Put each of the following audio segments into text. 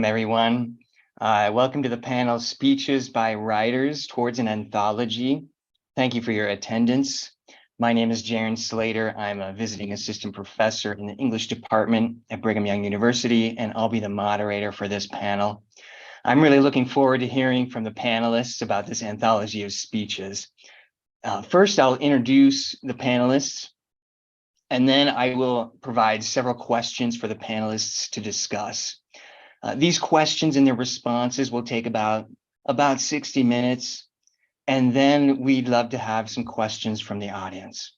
Welcome, everyone. Welcome to the panel Speeches by Writers Towards an Anthology. Thank you for your attendance. My name is Jarron Slater. I'm a visiting assistant professor in the English department at Brigham Young University, and I'll be the moderator for this panel. I'm really looking forward to hearing from the panelists about this anthology of speeches. First, I'll introduce the panelists, and then I will provide several questions for the panelists to discuss. These questions and their responses will take about 60 minutes, and then we'd love to have some questions from the audience.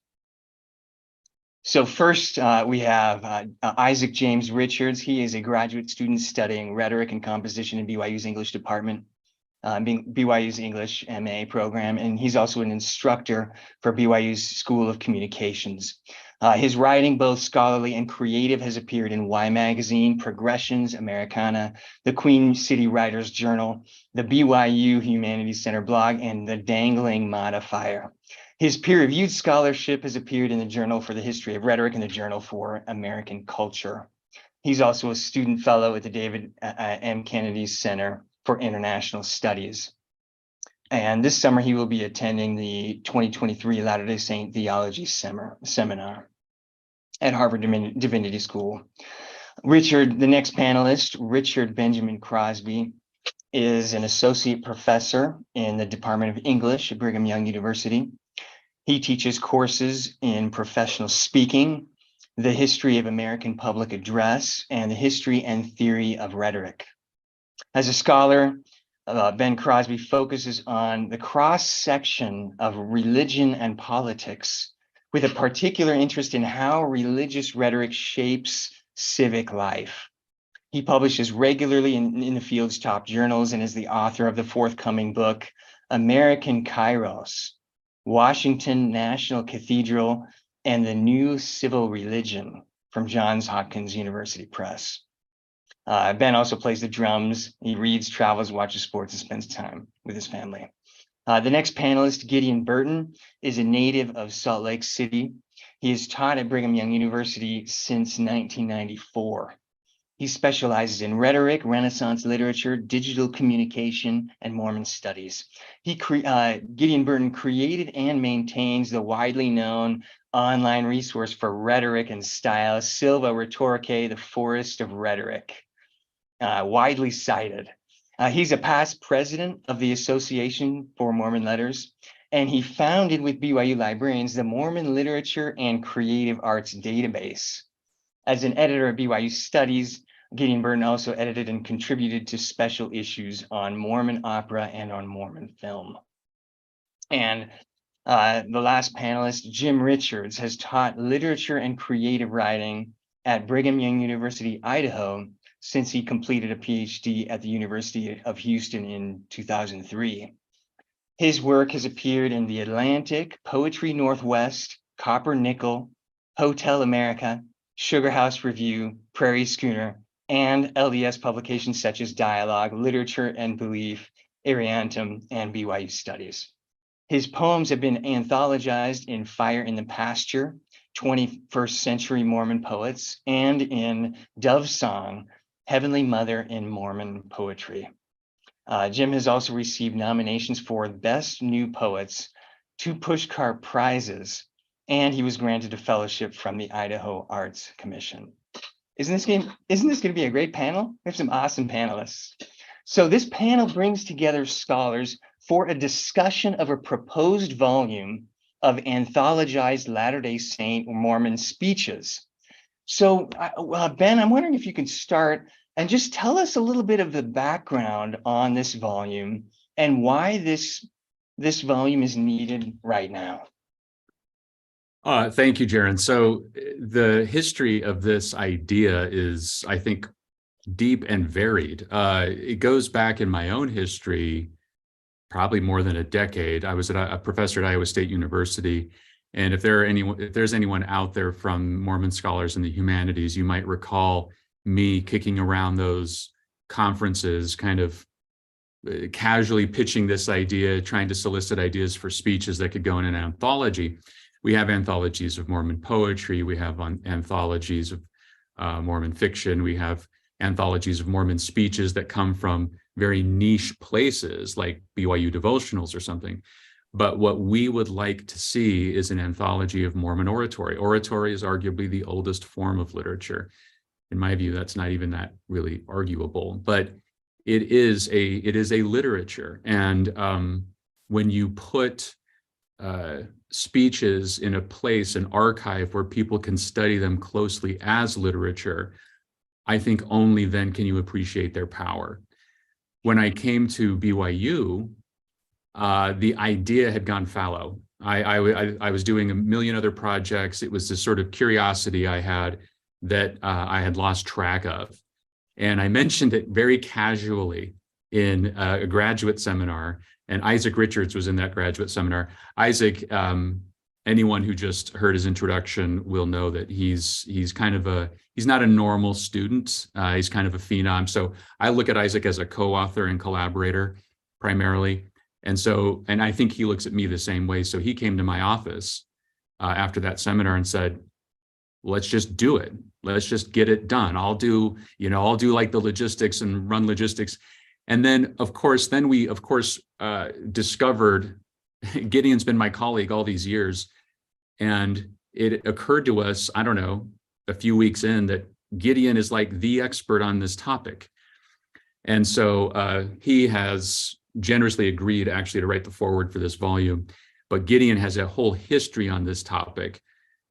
So first, we have Isaac James Richards. He is a graduate student studying rhetoric and composition in BYU's English department, BYU's English MA program, and he's also an instructor for BYU's School of Communications. His writing, both scholarly and creative, has appeared in Y Magazine, Progressions, Americana, the Queen City Writers Journal, the BYU Humanities Center blog, and the Dangling Modifier. His peer-reviewed scholarship has appeared in the Journal for the History of Rhetoric and the Journal for American Culture. He's also a student fellow at the David M. Kennedy Center for International Studies. And this summer, he will be attending the 2023 Latter-day Saint Theology Seminar at Harvard Divinity School. The next panelist, Richard Benjamin Crosby, is an associate professor in the Department of English at Brigham Young University. He teaches courses in professional speaking, the history of American public address, and the history and theory of rhetoric. As a scholar, Ben Crosby focuses on the cross-section of religion and politics, with a particular interest in how religious rhetoric shapes civic life. He publishes regularly in the field's top journals and is the author of the forthcoming book, American Kairos, Washington National Cathedral, and the New Civil Religion from Johns Hopkins University Press. Ben also plays the drums. He reads, travels, watches sports, and spends time with his family. The next panelist, Gideon Burton, is a native of Salt Lake City. He has taught at Brigham Young University since 1994. He specializes in rhetoric, Renaissance literature, digital communication, and Mormon studies. Gideon Burton created and maintains the widely known online resource for rhetoric and style, Silva Rhetoricae, the Forest of Rhetoric. Widely cited. He's a past president of the Association for Mormon Letters, and he founded with BYU librarians the Mormon Literature and Creative Arts Database. As an editor of BYU Studies, Gideon Burton also edited and contributed to special issues on Mormon opera and on Mormon film. And the last panelist, Jim Richards, has taught literature and creative writing at Brigham Young University, Idaho, since he completed a PhD at the University of Houston in 2003. His work has appeared in The Atlantic, Poetry Northwest, Copper Nickel, Hotel America, Sugar House Review, Prairie Schooner, and LDS publications such as Dialogue, Literature and Belief, Ariantum, and BYU Studies. His poems have been anthologized in Fire in the Pasture, 21st Century Mormon Poets, and in Dove Song, Heavenly Mother in Mormon Poetry. Jim has also received nominations for Best New Poets, 2 Pushcart Prizes, and he was granted a fellowship from the Idaho Arts Commission. Isn't this going to be a great panel? We have some awesome panelists. So this panel brings together scholars for a discussion of a proposed volume of anthologized Latter-day Saint Mormon speeches. So Ben, I'm wondering if you could start and just tell us a little bit of the background on this volume and why this volume is needed right now. Thank you, Jarron. So the history of this idea is, I think, deep and varied. It goes back in my own history, probably more than a decade. I was a professor at Iowa State University, and if there's anyone out there from Mormon scholars in the humanities, you might recall me kicking around those conferences, kind of casually pitching this idea, trying to solicit ideas for speeches that could go in an anthology. We have anthologies of Mormon poetry. We have anthologies of Mormon fiction. We have anthologies of Mormon speeches that come from very niche places like BYU devotionals or something. But what we would like to see is an anthology of Mormon oratory. Oratory is arguably the oldest form of literature. In my view, that's not even that really arguable, but it is a literature. And when you put speeches in a place, an archive where people can study them closely as literature, I think only then can you appreciate their power. When I came to BYU, the idea had gone fallow. I was doing a million other projects. It was this sort of curiosity I had that I had lost track of. And I mentioned it very casually in a graduate seminar, and Isaac Richards was in that graduate seminar. Isaac, anyone who just heard his introduction will know that he's not a normal student. He's kind of a phenom. So I look at Isaac as a co-author and collaborator primarily. And I think he looks at me the same way. So he came to my office after that seminar and said, let's just do it. Let's just get it done. I'll do like the logistics and run logistics. And then, of course, discovered Gideon's been my colleague all these years. And it occurred to us, I don't know, a few weeks in, that Gideon is like the expert on this topic. And so he has generously agreed actually to write the foreword for this volume. But Gideon has a whole history on this topic.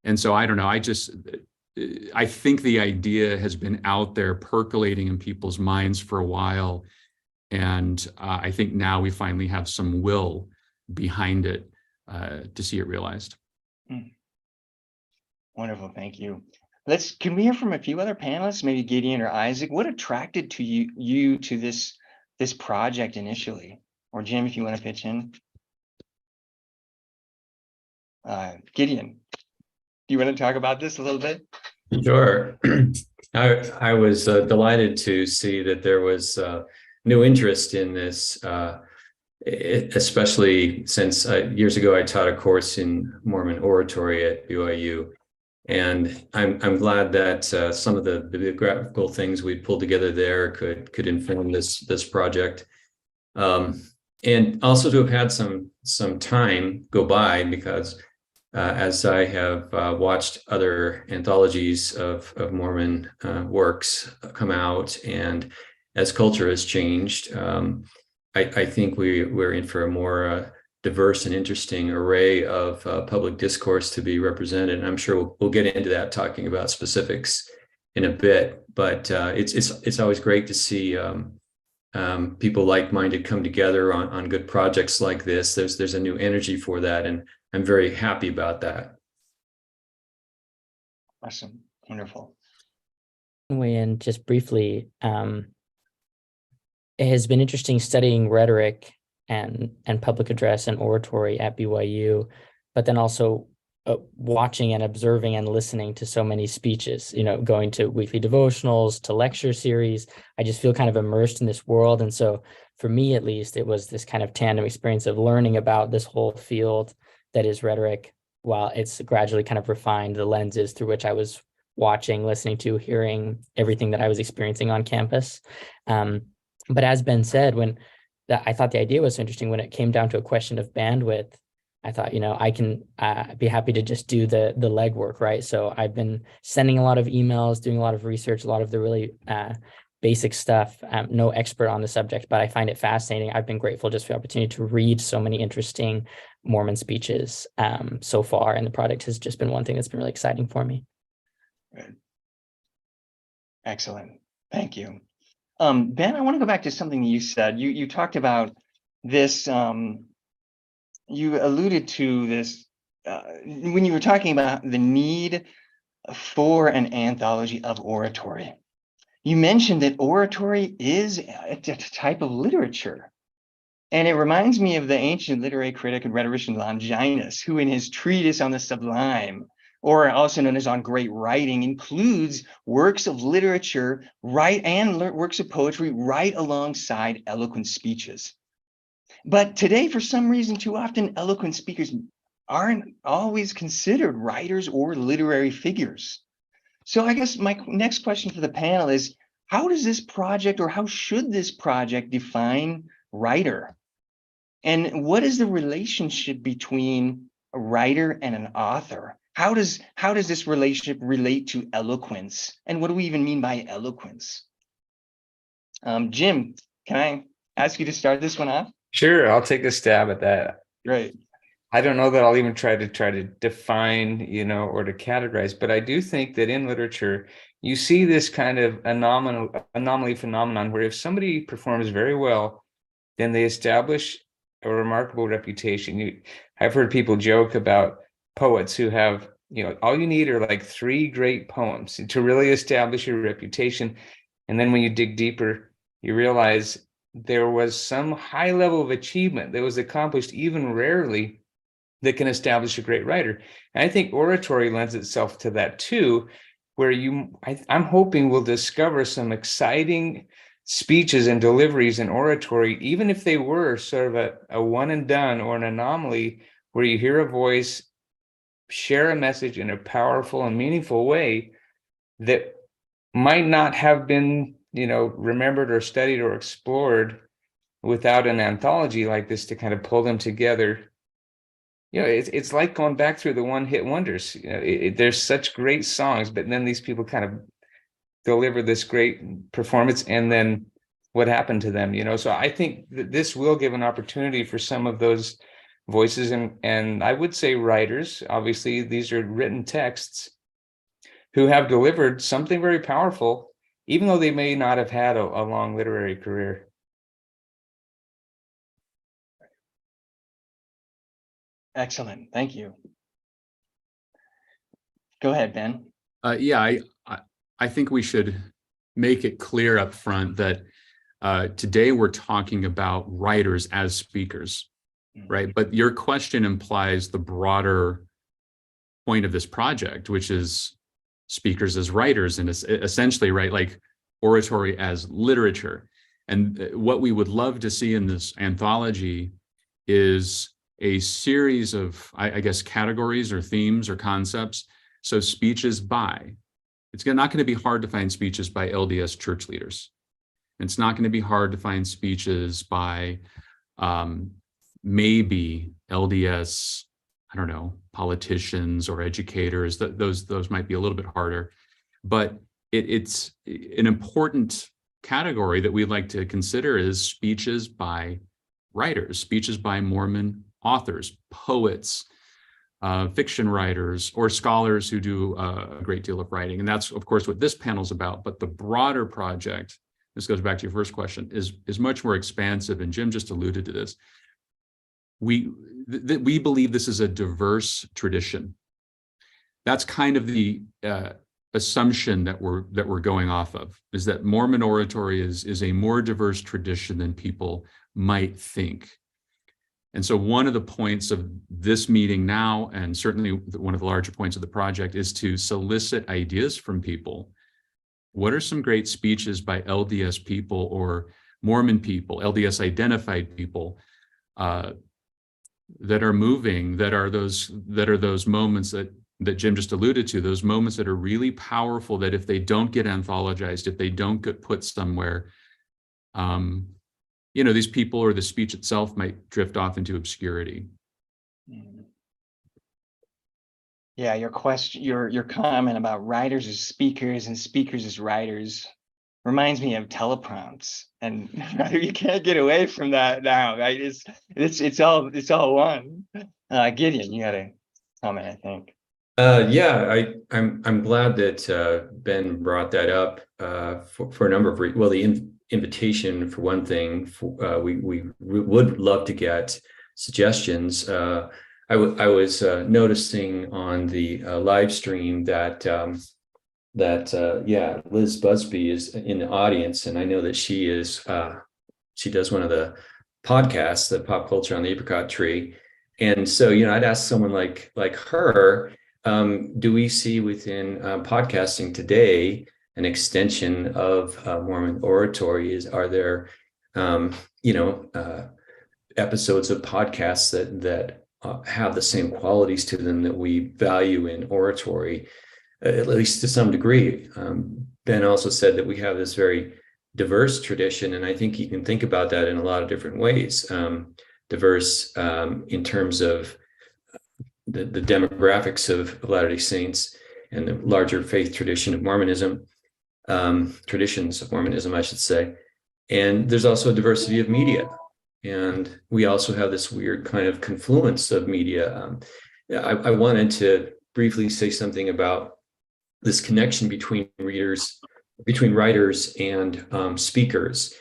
And so I don't know, I think the idea has been out there percolating in people's minds for a while. And I think now we finally have some will behind it to see it realized. Wonderful, thank you. Can we hear from a few other panelists, maybe Gideon or Isaac? What attracted to you to this project initially? Or Jim, if you want to pitch in. Gideon, do you want to talk about this a little bit? Sure. I was delighted to see that there was new interest in this, especially since years ago I taught a course in Mormon oratory at BYU. And I'm glad that some of the bibliographical things we pulled together there could inform this project, and also to have had some time go by, because as I have watched other anthologies of Mormon works come out, and as culture has changed, I think we're in for a more diverse and interesting array of public discourse to be represented. And I'm sure we'll get into that, talking about specifics in a bit. But it's always great to see people like-minded come together on good projects like this. There's a new energy for that, and I'm very happy about that. Awesome, wonderful. Weigh in just briefly. It has been interesting studying rhetoric and public address and oratory at BYU, but then also watching and observing and listening to so many speeches, going to weekly devotionals, to lecture series. I just feel kind of immersed in this world. And so for me, at least, it was this kind of tandem experience of learning about this whole field that is rhetoric, while it's gradually kind of refined the lenses through which I was watching, listening to, hearing everything that I was experiencing on campus. But as Ben said, I thought the idea was so interesting, when it came down to a question of bandwidth, I thought, I can be happy to just do the legwork, right? So I've been sending a lot of emails, doing a lot of research, a lot of the really basic stuff. No expert on the subject, but I find it fascinating. I've been grateful just for the opportunity to read so many interesting Mormon speeches so far, and the project has just been one thing that's been really exciting for me. Good. Excellent, thank you. Ben, I want to go back to something you said. You talked about this, you alluded to this when you were talking about the need for an anthology of oratory. You mentioned that oratory is a type of literature. And it reminds me of the ancient literary critic and rhetorician Longinus, who in his treatise on the sublime, or also known as On Great Writing, includes works of literature and works of poetry right alongside eloquent speeches. But today, for some reason, too often, eloquent speakers aren't always considered writers or literary figures. So I guess my next question for the panel is, how does this project, or how should this project define writer? And what is the relationship between a writer and an author? How does this relationship relate to eloquence? And what do we even mean by eloquence? Jim, can I ask you to start this one off? Sure, I'll take a stab at that. Great. I don't know that I'll even try to define, or to categorize, but I do think that in literature, you see this kind of anomaly phenomenon where if somebody performs very well, then they establish a remarkable reputation. I've heard people joke about poets who have, all you need are like 3 great poems to really establish your reputation. And then when you dig deeper, you realize there was some high level of achievement that was accomplished even rarely that can establish a great writer. And I think oratory lends itself to that too, where I'm hoping we'll discover some exciting speeches and deliveries in oratory, even if they were sort of a one and done or an anomaly, where you hear a voice share a message in a powerful and meaningful way that might not have been, remembered or studied or explored without an anthology like this to kind of pull them together. It's like going back through the one-hit wonders. There's such great songs, but then these people kind of deliver this great performance, and then what happened to them? So I think that this will give an opportunity for some of those voices, and I would say writers. Obviously, these are written texts who have delivered something very powerful, even though they may not have had a long literary career. Excellent. Thank you. Go ahead, Ben. I think we should make it clear up front that today we're talking about writers as speakers, right? But your question implies the broader point of this project, which is speakers as writers, and essentially, right, like oratory as literature. And what we would love to see in this anthology is a series of, I guess, categories or themes or concepts. So speeches by, it's not going to be hard to find speeches by LDS church leaders. It's not going to be hard to find speeches by maybe LDS, I don't know, politicians or educators. Those might be a little bit harder, but it's an important category that we'd like to consider is speeches by writers, speeches by Mormon authors, poets, fiction writers, or scholars who do a great deal of writing. And that's, of course, what this panel is about. But the broader project, this goes back to your first question, is much more expansive. And Jim just alluded to this. We believe this is a diverse tradition. That's kind of the assumption that we're going off of, is that Mormon oratory is a more diverse tradition than people might think. And so one of the points of this meeting now, and certainly one of the larger points of the project, is to solicit ideas from people. What are some great speeches by LDS people or Mormon people, LDS identified people, that are moving, that are those moments that Jim just alluded to, those moments that are really powerful, that if they don't get anthologized, if they don't get put somewhere, these people or the speech itself might drift off into obscurity. Yeah, your question, your comment about writers as speakers and speakers as writers reminds me of teleprompts, and you can't get away from that now, right? It's all one. Gideon, you had a comment, I think. I'm glad that Ben brought that up for a number of reasons. Well, the invitation for one thing. We would love to get suggestions. I was noticing on the live stream that Liz Busby is in the audience, and I know that she does one of the podcasts, the Pop Culture on the Apricot Tree, and so I'd ask someone like her, do we see within podcasting today an extension of Mormon oratory? Are there episodes of podcasts that have the same qualities to them that we value in oratory, at least to some degree? Ben also said that we have this very diverse tradition, and I think you can think about that in a lot of different ways. Diverse in terms of the demographics of Latter-day Saints and the larger faith tradition of Mormonism, traditions of Mormonism, I should say. And there's also a diversity of media. And we also have this weird kind of confluence of media. I wanted to briefly say something about this connection between writers and speakers.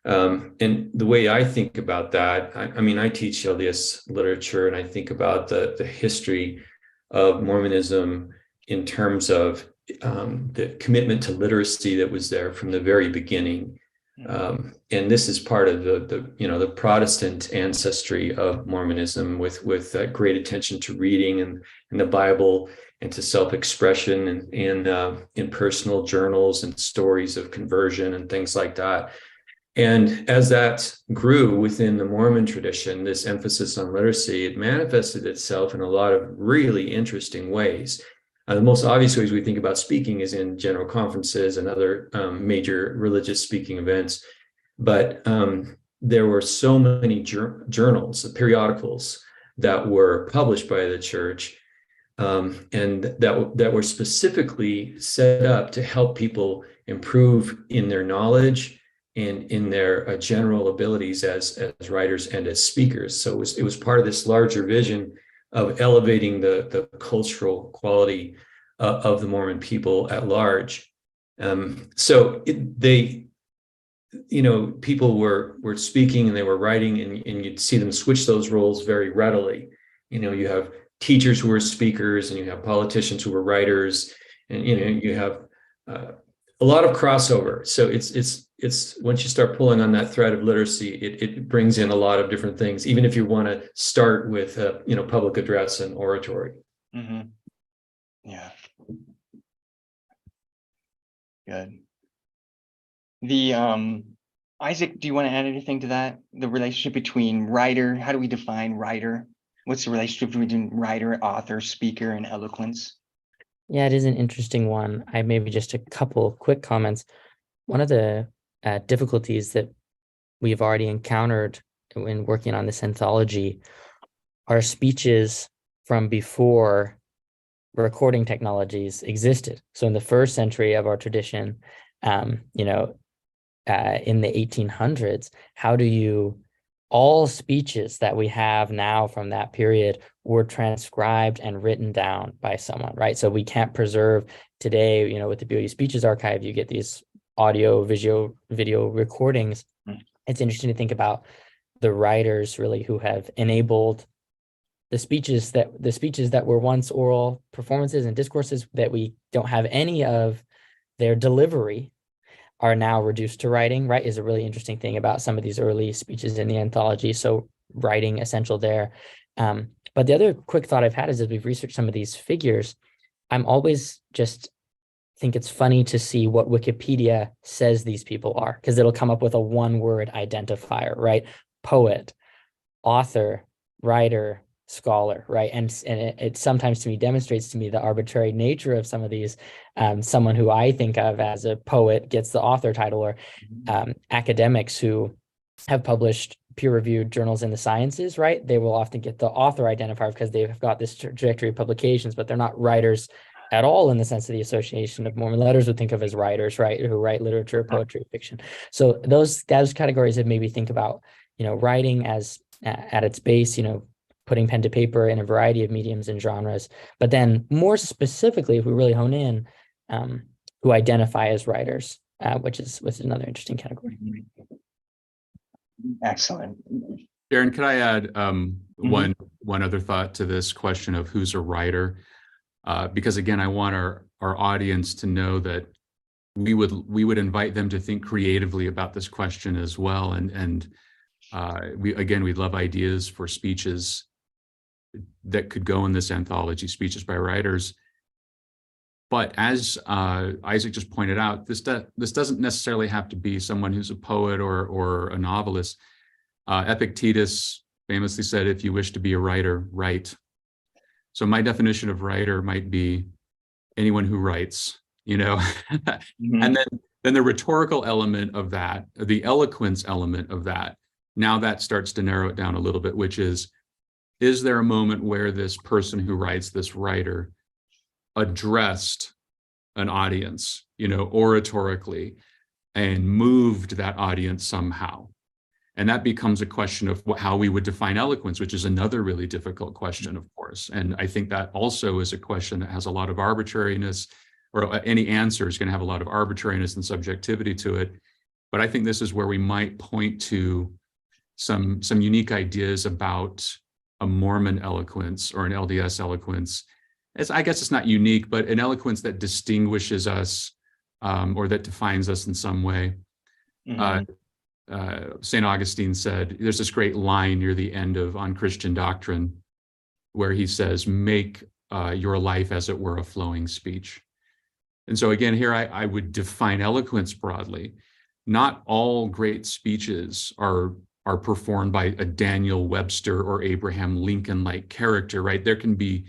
And the way I think about that, I mean, I teach LDS literature, and I think about the history of Mormonism in terms of the commitment to literacy that was there from the very beginning. And this is part of the Protestant ancestry of Mormonism, with great attention to reading and the Bible, and to self-expression, and in personal journals and stories of conversion and things like that. And as that grew within the Mormon tradition, this emphasis on literacy, it manifested itself in a lot of really interesting ways. The most obvious ways we think about speaking is in general conferences and other major religious speaking events. But there were so many journals, periodicals that were published by the church, and that were specifically set up to help people improve in their knowledge and in their general abilities as writers and as speakers. So it was part of this larger vision of elevating the cultural quality of the Mormon people at large. People were speaking and they were writing, and you'd see them switch those roles very readily. You have teachers who were speakers, and you have politicians who were writers, and you have a lot of crossover. So it's once you start pulling on that thread of literacy, it brings in a lot of different things, even if you want to start with public address and oratory. Mm-hmm. Yeah. Good. Isaac, do you want to add anything to that? The relationship between writer, how do we define writer? What's the relationship between writer, author, speaker, and eloquence? Yeah, it is an interesting one. I maybe just a couple quick comments. One of the difficulties that we've already encountered in working on this anthology are speeches from before recording technologies existed. So in the first century of our tradition, in the 1800s, all speeches that we have now from that period were transcribed and written down by someone, right? So we can't preserve today, with the BYU Speeches Archive, you get these audio, video recordings. It's interesting to think about the writers really who have enabled the speeches that were once oral performances and discourses that we don't have any of their delivery are now reduced to writing, right? Is a really interesting thing about some of these early speeches in the anthology. So writing essential there. But the other quick thought I've had is as we've researched some of these figures, I'm always just think it's funny to see what Wikipedia says these people are, because it'll come up with a one-word identifier, right? Poet, author, writer, scholar, right? And it sometimes to me demonstrates to me the arbitrary nature of some of these. Someone who I think of as a poet gets the author title, or academics who have published peer-reviewed journals in the sciences, right? They will often get the author identifier because they've got this trajectory of publications, but they're not writers at all in the sense of the Association of Mormon Letters would think of as writers, right? Who write literature, poetry, fiction. So those categories that maybe think about, writing as at its base, putting pen to paper in a variety of mediums and genres, but then more specifically, if we really hone in, who identify as writers, which is another interesting category. Excellent. Jarron, could I add one other thought to this question of who's a writer? Because again, I want our audience to know that we would invite them to think creatively about this question as well. And we'd love ideas for speeches that could go in this anthology, speeches by writers. But as Isaac just pointed out, this doesn't necessarily have to be someone who's a poet or a novelist. Epictetus famously said, "If you wish to be a writer, write." So my definition of writer might be anyone who writes. you know. Mhm. And then the rhetorical element of that, the eloquence element of that, now that starts to narrow it down a little bit, which is there a moment where this person who writes, this writer, addressed an audience, you know, oratorically, and moved that audience somehow? And that becomes a question of how we would define eloquence, which is another really difficult question, of course. And I think that also is a question that has a lot of arbitrariness, or any answer is going to have a lot of arbitrariness and subjectivity to it. But I think this is where we might point to some unique ideas about a Mormon eloquence or an LDS eloquence. I guess it's not unique, but an eloquence that distinguishes us, or that defines us in some way. Mhm. St. Augustine said, there's this great line near the end of On Christian Doctrine, where he says, make your life as it were a flowing speech. And so again, here I would define eloquence broadly. Not all great speeches are performed by a Daniel Webster or Abraham Lincoln-like character, right? There can be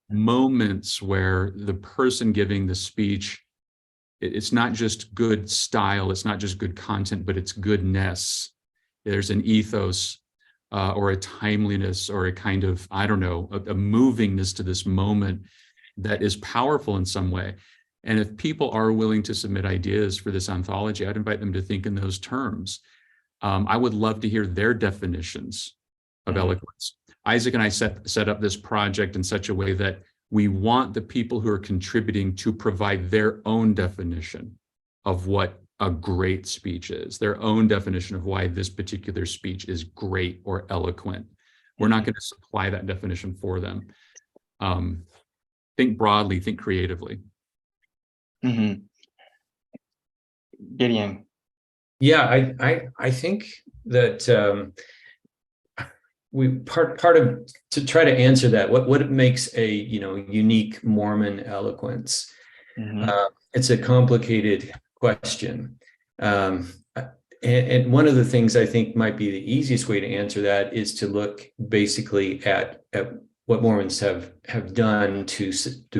moments where the person giving the speech, it's not just good style, it's not just good content, but it's goodness. There's an ethos or a timeliness or a kind of, I don't know, a movingness to this moment that is powerful in some way. And if people are willing to submit ideas for this anthology, I'd invite them to think in those terms. I would love to hear their definitions of eloquence. Isaac and I set up this project in such a way that we want the people who are contributing to provide their own definition of what a great speech is, their own definition of why this particular speech is great or eloquent. We're not going to supply that definition for them. Think broadly, think creatively. Mhm. Gideon. Yeah, I think that we part of to try to answer that, what makes a unique Mormon eloquence. Mhm. It's a complicated question, and one of the things I think might be the easiest way to answer that is to look basically at what Mormons have done to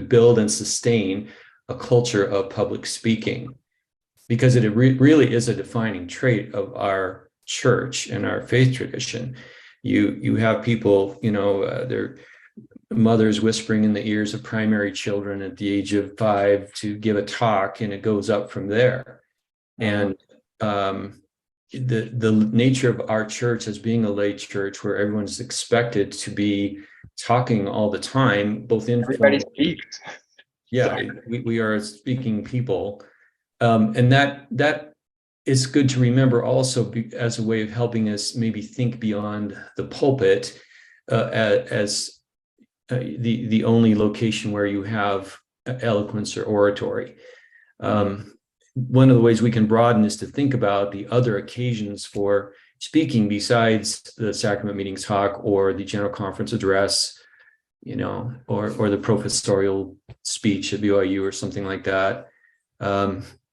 build and sustain a culture of public speaking, because it really is a defining trait of our church and our faith tradition. You have people, their mothers whispering in the ears of primary children at the age of 5 to give a talk, and it goes up from there. And the nature of our church as being a lay church, where everyone's expected to be talking all the time, both Everybody informal. speaks. Yeah, we are speaking people. And that is good to remember also as a way of helping us maybe think beyond the pulpit as the only location where you have eloquence or oratory. One of the ways we can broaden is to think about the other occasions for speaking besides the sacrament meeting talk or the general conference address, or the professorial speech at BYU or something like that.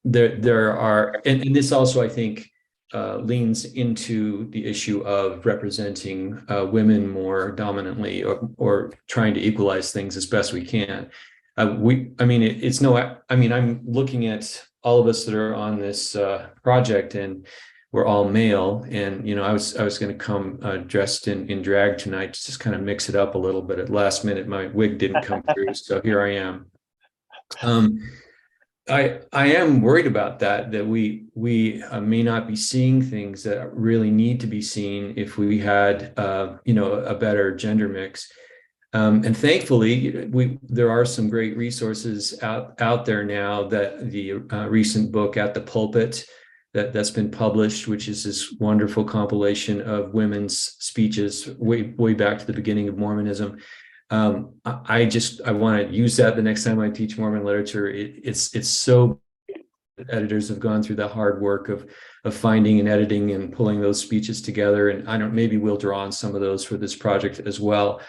There are, and this also, I think, leans into the issue of representing women more dominantly, or trying to equalize things as best we can. I'm looking at all of us that are on this project, and we're all male. And I was going to come dressed in drag tonight to just kind of mix it up a little bit. At last minute, my wig didn't come through, so here I am. I am worried about that we may not be seeing things that really need to be seen if we had a better gender mix. And thankfully, there are some great resources out there now. That the recent book At the Pulpit that's been published, which is this wonderful compilation of women's speeches way back to the beginning of Mormonism. I want to use that the next time I teach Mormon literature. It's so, editors have gone through the hard work of finding and editing and pulling those speeches together. And maybe we'll draw on some of those for this project as well.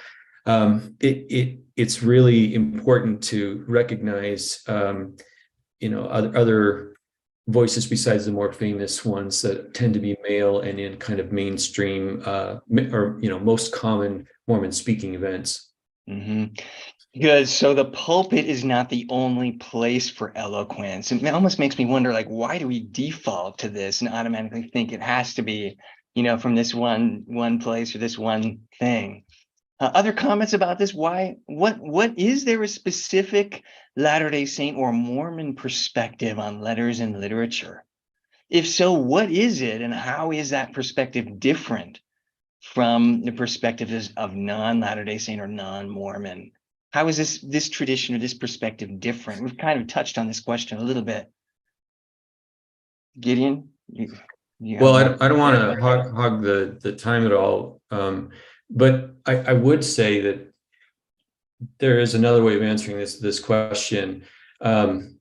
It's really important to recognize, other voices besides the more famous ones that tend to be male and in kind of mainstream, or most common Mormon speaking events. Good. So the pulpit is not the only place for eloquence. It almost makes me wonder, like, why do we default to this and automatically think it has to be, from this one place or this one thing? Other comments about this? What is there a specific Latter-day Saint or Mormon perspective on letters and literature? If so, what is it, and how is that perspective different from the perspectives of non-Latter-day Saint or non-Mormon? How is this tradition or this perspective different? We've kind of touched on this question a little bit. Gideon? Well, I don't want to hog the time at all, but I would say that there is another way of answering this question. In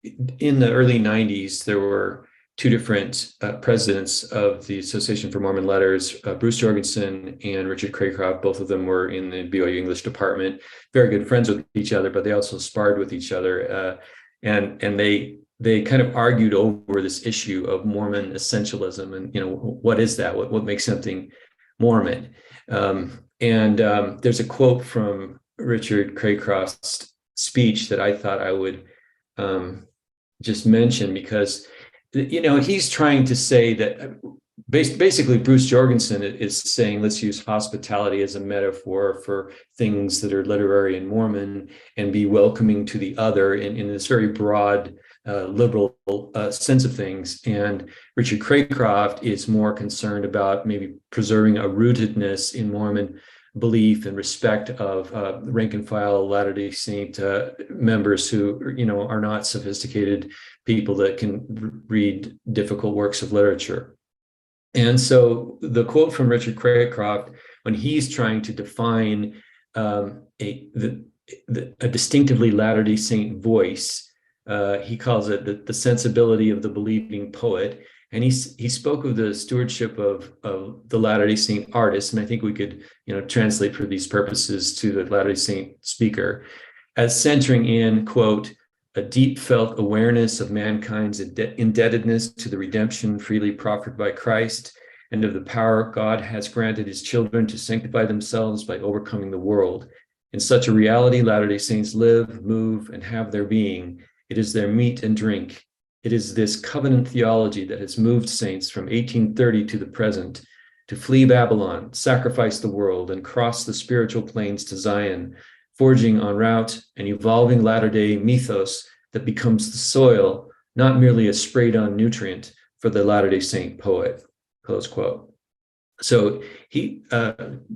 the early 90s, there were two different presidents of the Association for Mormon Letters, Bruce Jorgensen and Richard Craycroft. Both of them were in the BYU English department, very good friends with each other, but they also sparred with each other. And they kind of argued over this issue of Mormon essentialism and, what is that? What makes something Mormon? There's a quote from Richard Craycroft's speech that I thought I would just mention, because he's trying to say that basically Bruce Jorgensen is saying, let's use hospitality as a metaphor for things that are literary and Mormon, and be welcoming to the other in this very broad liberal sense of things. And Richard Craycroft is more concerned about maybe preserving a rootedness in Mormon belief and respect of rank and file Latter-day Saint members who are not sophisticated people that can read difficult works of literature. And so the quote from Richard Craycroft, when he's trying to define a distinctively Latter-day Saint voice, he calls it the sensibility of the believing poet. And he spoke of the stewardship of the Latter-day Saint artist, and I think we could translate for these purposes to the Latter-day Saint speaker, as centering in, quote, a deep felt awareness of mankind's indebtedness to the redemption freely proffered by Christ, and of the power God has granted his children to sanctify themselves by overcoming the world. In such a reality, Latter-day Saints live, move, and have their being. It is their meat and drink. It is this covenant theology that has moved saints from 1830 to the present to flee Babylon, sacrifice the world, and cross the spiritual plains to Zion, forging en route an evolving latter-day mythos that becomes the soil, not merely a sprayed-on nutrient for the Latter-day Saint poet, close quote. So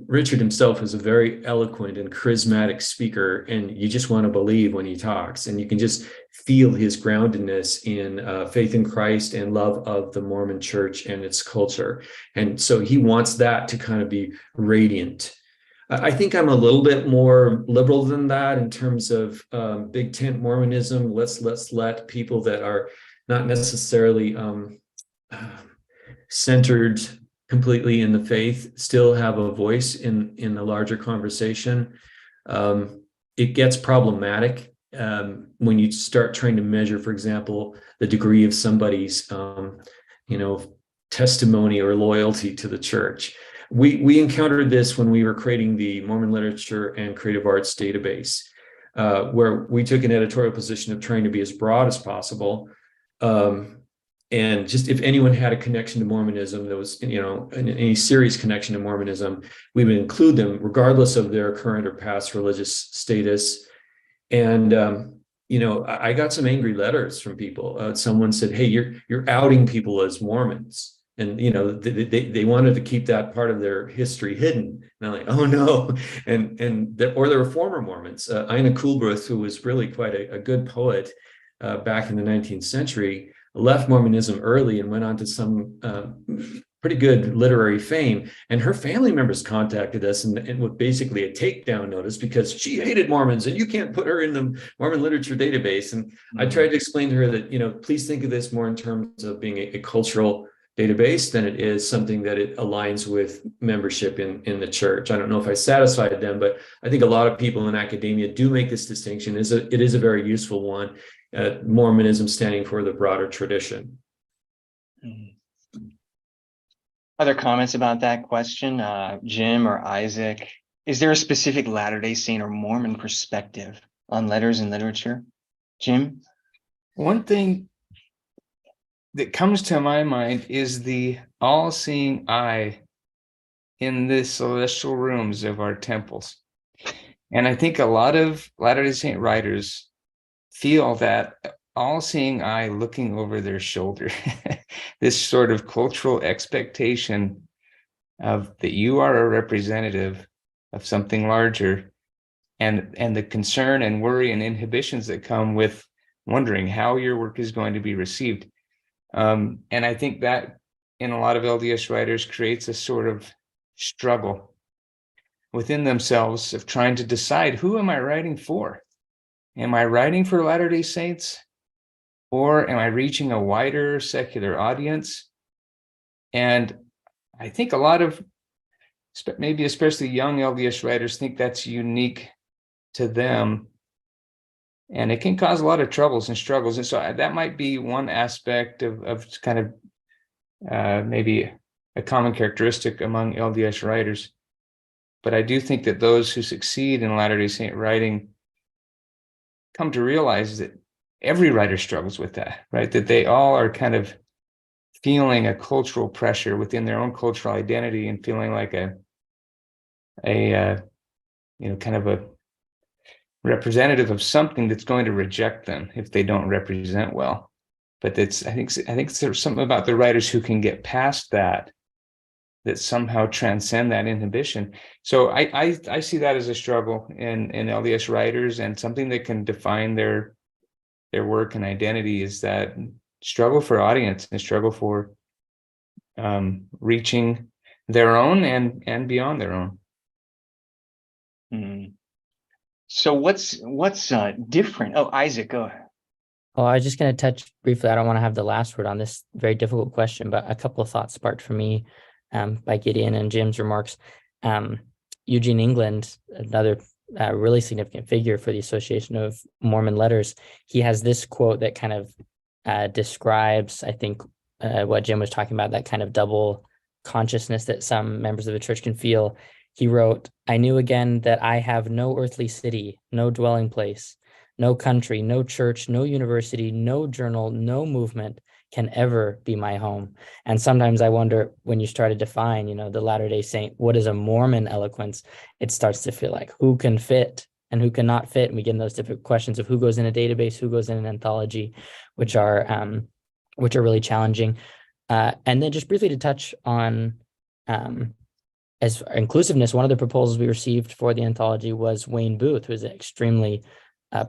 Richard himself is a very eloquent and charismatic speaker, and you just want to believe when he talks, and you can just feel his groundedness in faith in Christ and love of the Mormon church and its culture. And so he wants that to kind of be radiant. I think I'm a little bit more liberal than that in terms of big tent Mormonism. Let's let people that are not necessarily centered completely in the faith still have a voice in the larger conversation. It gets problematic when you start trying to measure, for example, the degree of somebody's testimony or loyalty to the church. We encountered this when we were creating the Mormon Literature and Creative Arts database, where we took an editorial position of trying to be as broad as possible. And just if anyone had a connection to Mormonism, there was, any serious connection to Mormonism, we would include them regardless of their current or past religious status. And, I got some angry letters from people. Someone said, hey, you're outing people as Mormons. And, they wanted to keep that part of their history hidden. And I'm like, oh no. Or there were former Mormons. Ina Coolbrith, who was really quite a good poet back in the 19th century, left Mormonism early and went on to some pretty good literary fame. And her family members contacted us and with basically a takedown notice because she hated Mormons and you can't put her in the Mormon literature database. And I tried to explain to her that, please think of this more in terms of being a cultural database than it is something that it aligns with membership in the church. I don't know if I satisfied them, but I think a lot of people in academia do make this distinction. It is a very useful one. Mormonism standing for the broader tradition. Other comments about that question, Jim or Isaac? is there a specific Latter-day Saint or Mormon perspective on letters and literature? Jim? One thing that comes to my mind is the all-seeing eye in the celestial rooms of our temples. And I think a lot of Latter-day Saint writers feel that all-seeing eye looking over their shoulder, this sort of cultural expectation of that you are a representative of something larger, and the concern and worry and inhibitions that come with wondering how your work is going to be received. And I think that in a lot of LDS writers creates a sort of struggle within themselves of trying to decide, who am I writing for? Am I writing for Latter-day Saints, or am I reaching a wider secular audience? And I think a lot of, maybe especially young LDS writers, think that's unique to them, and it can cause a lot of troubles and struggles. And so that might be one aspect of kind of maybe a common characteristic among LDS writers. But I do think that those who succeed in Latter-day Saint writing come to realize that every writer struggles with that, right? That they all are kind of feeling a cultural pressure within their own cultural identity, and feeling like a kind of a representative of something that's going to reject them if they don't represent well. But I think there's something about the writers who can get past that somehow transcend that inhibition. So I see that as a struggle in LDS writers, and something that can define their work and identity is that struggle for audience and struggle for reaching their own and beyond their own. Hmm. So what's different? Oh, Isaac, go ahead. Oh, I was just going to touch briefly. I don't want to have the last word on this very difficult question, but a couple of thoughts sparked for me by Gideon and Jim's remarks. Eugene England, another really significant figure for the Association of Mormon Letters, he has this quote that kind of describes, I think, what Jim was talking about, that kind of double consciousness that some members of the church can feel. He wrote, "I knew again that I have no earthly city, no dwelling place, no country, no church, no university, no journal, no movement can ever be my home." And sometimes I wonder, when you start to define, the Latter-day Saint, what is a Mormon eloquence? It starts to feel like who can fit and who cannot fit. And we get in those different questions of who goes in a database, who goes in an anthology, which are really challenging. And then just briefly to touch on as inclusiveness, one of the proposals we received for the anthology was Wayne Booth, who is an extremely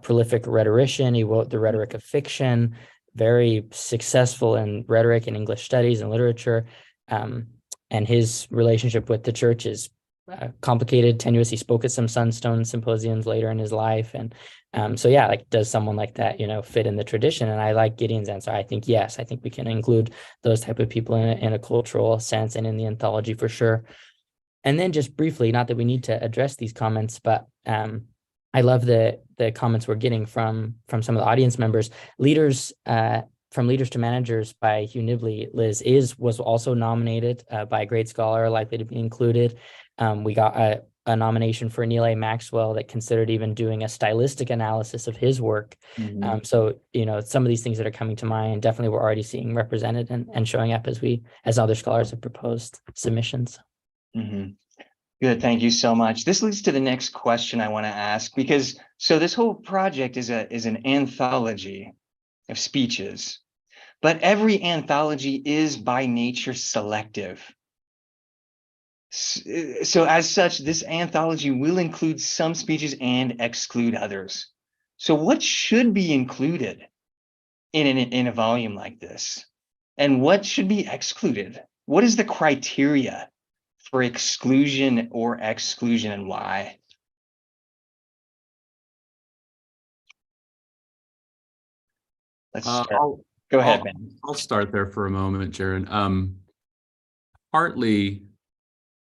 prolific rhetorician. He wrote The Rhetoric of Fiction, very successful in rhetoric and English studies and literature. And his relationship with the church is complicated, tenuous. He spoke at some Sunstone symposiums later in his life. And does someone like that, fit in the tradition? And I like Gideon's answer. I think, yes, I think we can include those type of people in a cultural sense and in the anthology for sure. And then just briefly, not that we need to address these comments, but I love the comments we're getting from some of the audience members. Leaders, From Leaders to Managers by Hugh Nibley, Liz, was also nominated by a great scholar, likely to be included. We got a nomination for Neil A. Maxwell that considered even doing a stylistic analysis of his work. Mm-hmm. So some of these things that are coming to mind, definitely we're already seeing represented and showing up as other scholars have proposed submissions. Mm-hmm. Good, thank you so much. This leads to the next question I want to ask, because this whole project is an anthology of speeches, but every anthology is by nature selective. So as such, this anthology will include some speeches and exclude others. So what should be included in a volume like this, and what should be excluded? What is the criteria for exclusion or exclusion, and why? Let's start. Go ahead, Ben. I'll start there for a moment, Jarron. Partly,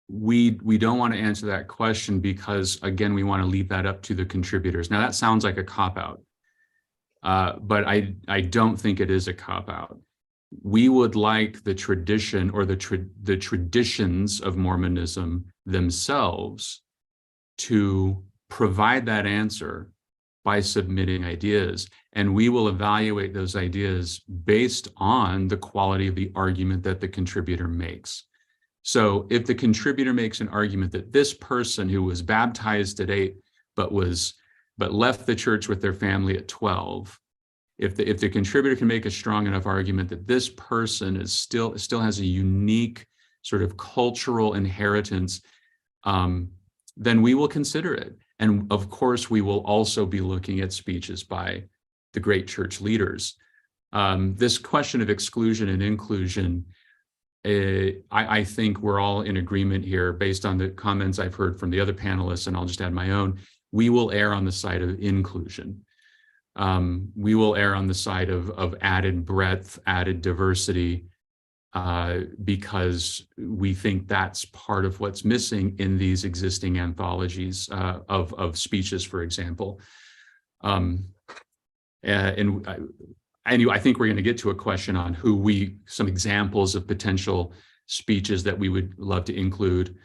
we don't want to answer that question because, again, we want to leave that up to the contributors. Now, that sounds like a cop-out, but I don't think it is a cop-out. We would like the tradition or the traditions of Mormonism themselves to provide that answer by submitting ideas. And we will evaluate those ideas based on the quality of the argument that the contributor makes. So if the contributor makes an argument that this person who was baptized at 8, but left the church with their family at 12, if the contributor can make a strong enough argument that this person is still has a unique sort of cultural inheritance, then we will consider it. And of course, we will also be looking at speeches by the great church leaders. This question of exclusion and inclusion, I think we're all in agreement here based on the comments I've heard from the other panelists, and I'll just add my own. We will err on the side of inclusion. We will err on the side of added breadth, added diversity, because we think that's part of what's missing in these existing anthologies of speeches, for example. And I think we're going to get to a question on some examples of potential speeches that we would love to include.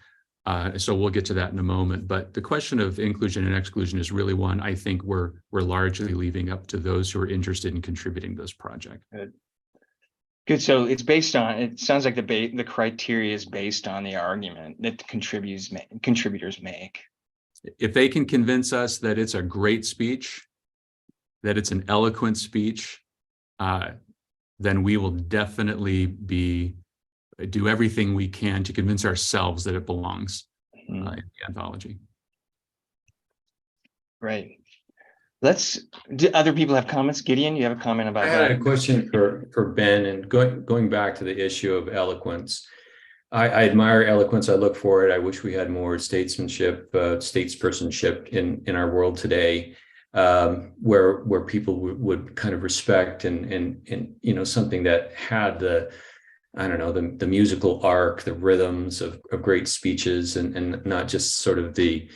So we'll get to that in a moment. But the question of inclusion and exclusion is really one I think we're largely leaving up to those who are interested in contributing to this project. Good. So it's based on, it sounds like the criteria is based on the argument that the contributors make. If they can convince us that it's a great speech, that it's an eloquent speech, then we will definitely do everything we can to convince ourselves that it belongs in the anthology. Right. Do other people have comments? Gideon, you have a comment about that? I had a question for Ben, and going back to the issue of eloquence. I admire eloquence. I look for it. I wish we had more statespersonship in our world today, where people would kind of respect and something that had the musical arc, the rhythms of great speeches, and not just sort of the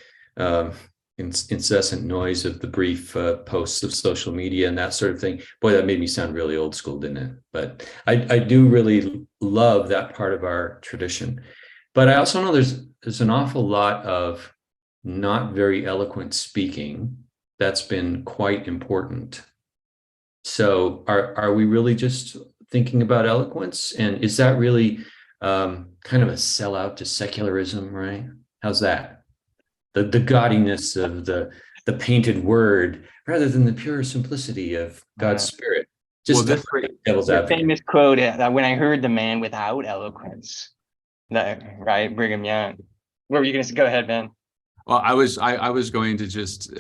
incessant noise of the brief posts of social media and that sort of thing. Boy, that made me sound really old school, didn't it? But I do really love that part of our tradition. But I also know there's an awful lot of not very eloquent speaking that's been quite important. So are we really just thinking about eloquence? And is that really kind of a sellout to secularism, right? How's that? The gaudiness of the painted word rather than the pure simplicity of God's spirit. Just devil's the advocate. famous quote, when I heard the man without eloquence, right, Brigham Young. What were you going to say? Go ahead, Ben. Well, I was going to just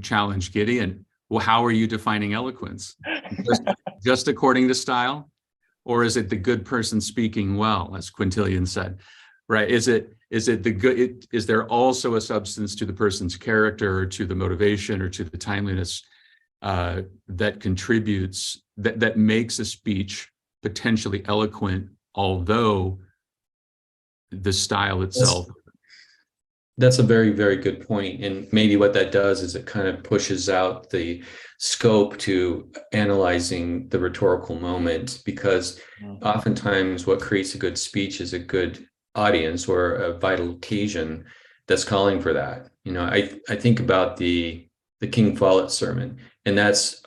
challenge Gideon. Well, how are you defining eloquence? Just according to style? Or is it the good person speaking well, as Quintilian said? Right? Is it the good? Is there also a substance to the person's character, or to the motivation, or to the timeliness that contributes, that makes a speech potentially eloquent, although the style itself? That's a very, very good point. And maybe what that does is it kind of pushes out the scope to analyzing the rhetorical moment, because oftentimes what creates a good speech is a good audience or a vital occasion that's calling for that. I think about the King Follett sermon, and that's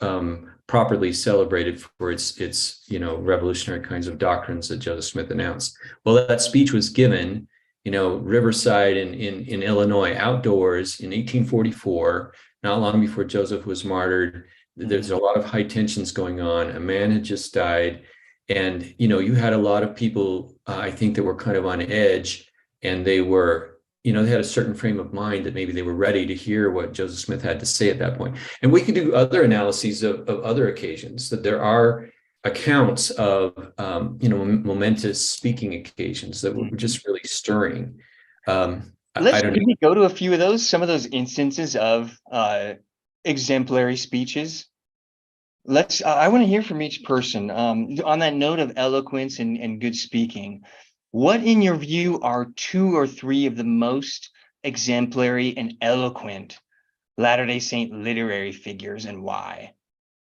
properly celebrated for its revolutionary kinds of doctrines that Joseph Smith announced. Well, that speech was given Riverside in Illinois, outdoors in 1844, not long before Joseph was martyred. There's a lot of high tensions going on. A man had just died. And, you had a lot of people, I think, that were kind of on edge, and they were, they had a certain frame of mind that maybe they were ready to hear what Joseph Smith had to say at that point. And we can do other analyses of other occasions, that there are accounts of, momentous speaking occasions that were just really stirring. Can we go to a few of those, some of those instances of exemplary speeches? I want to hear from each person. On that note of eloquence and good speaking, what in your view are 2 or 3 of the most exemplary and eloquent Latter-day Saint literary figures, and why?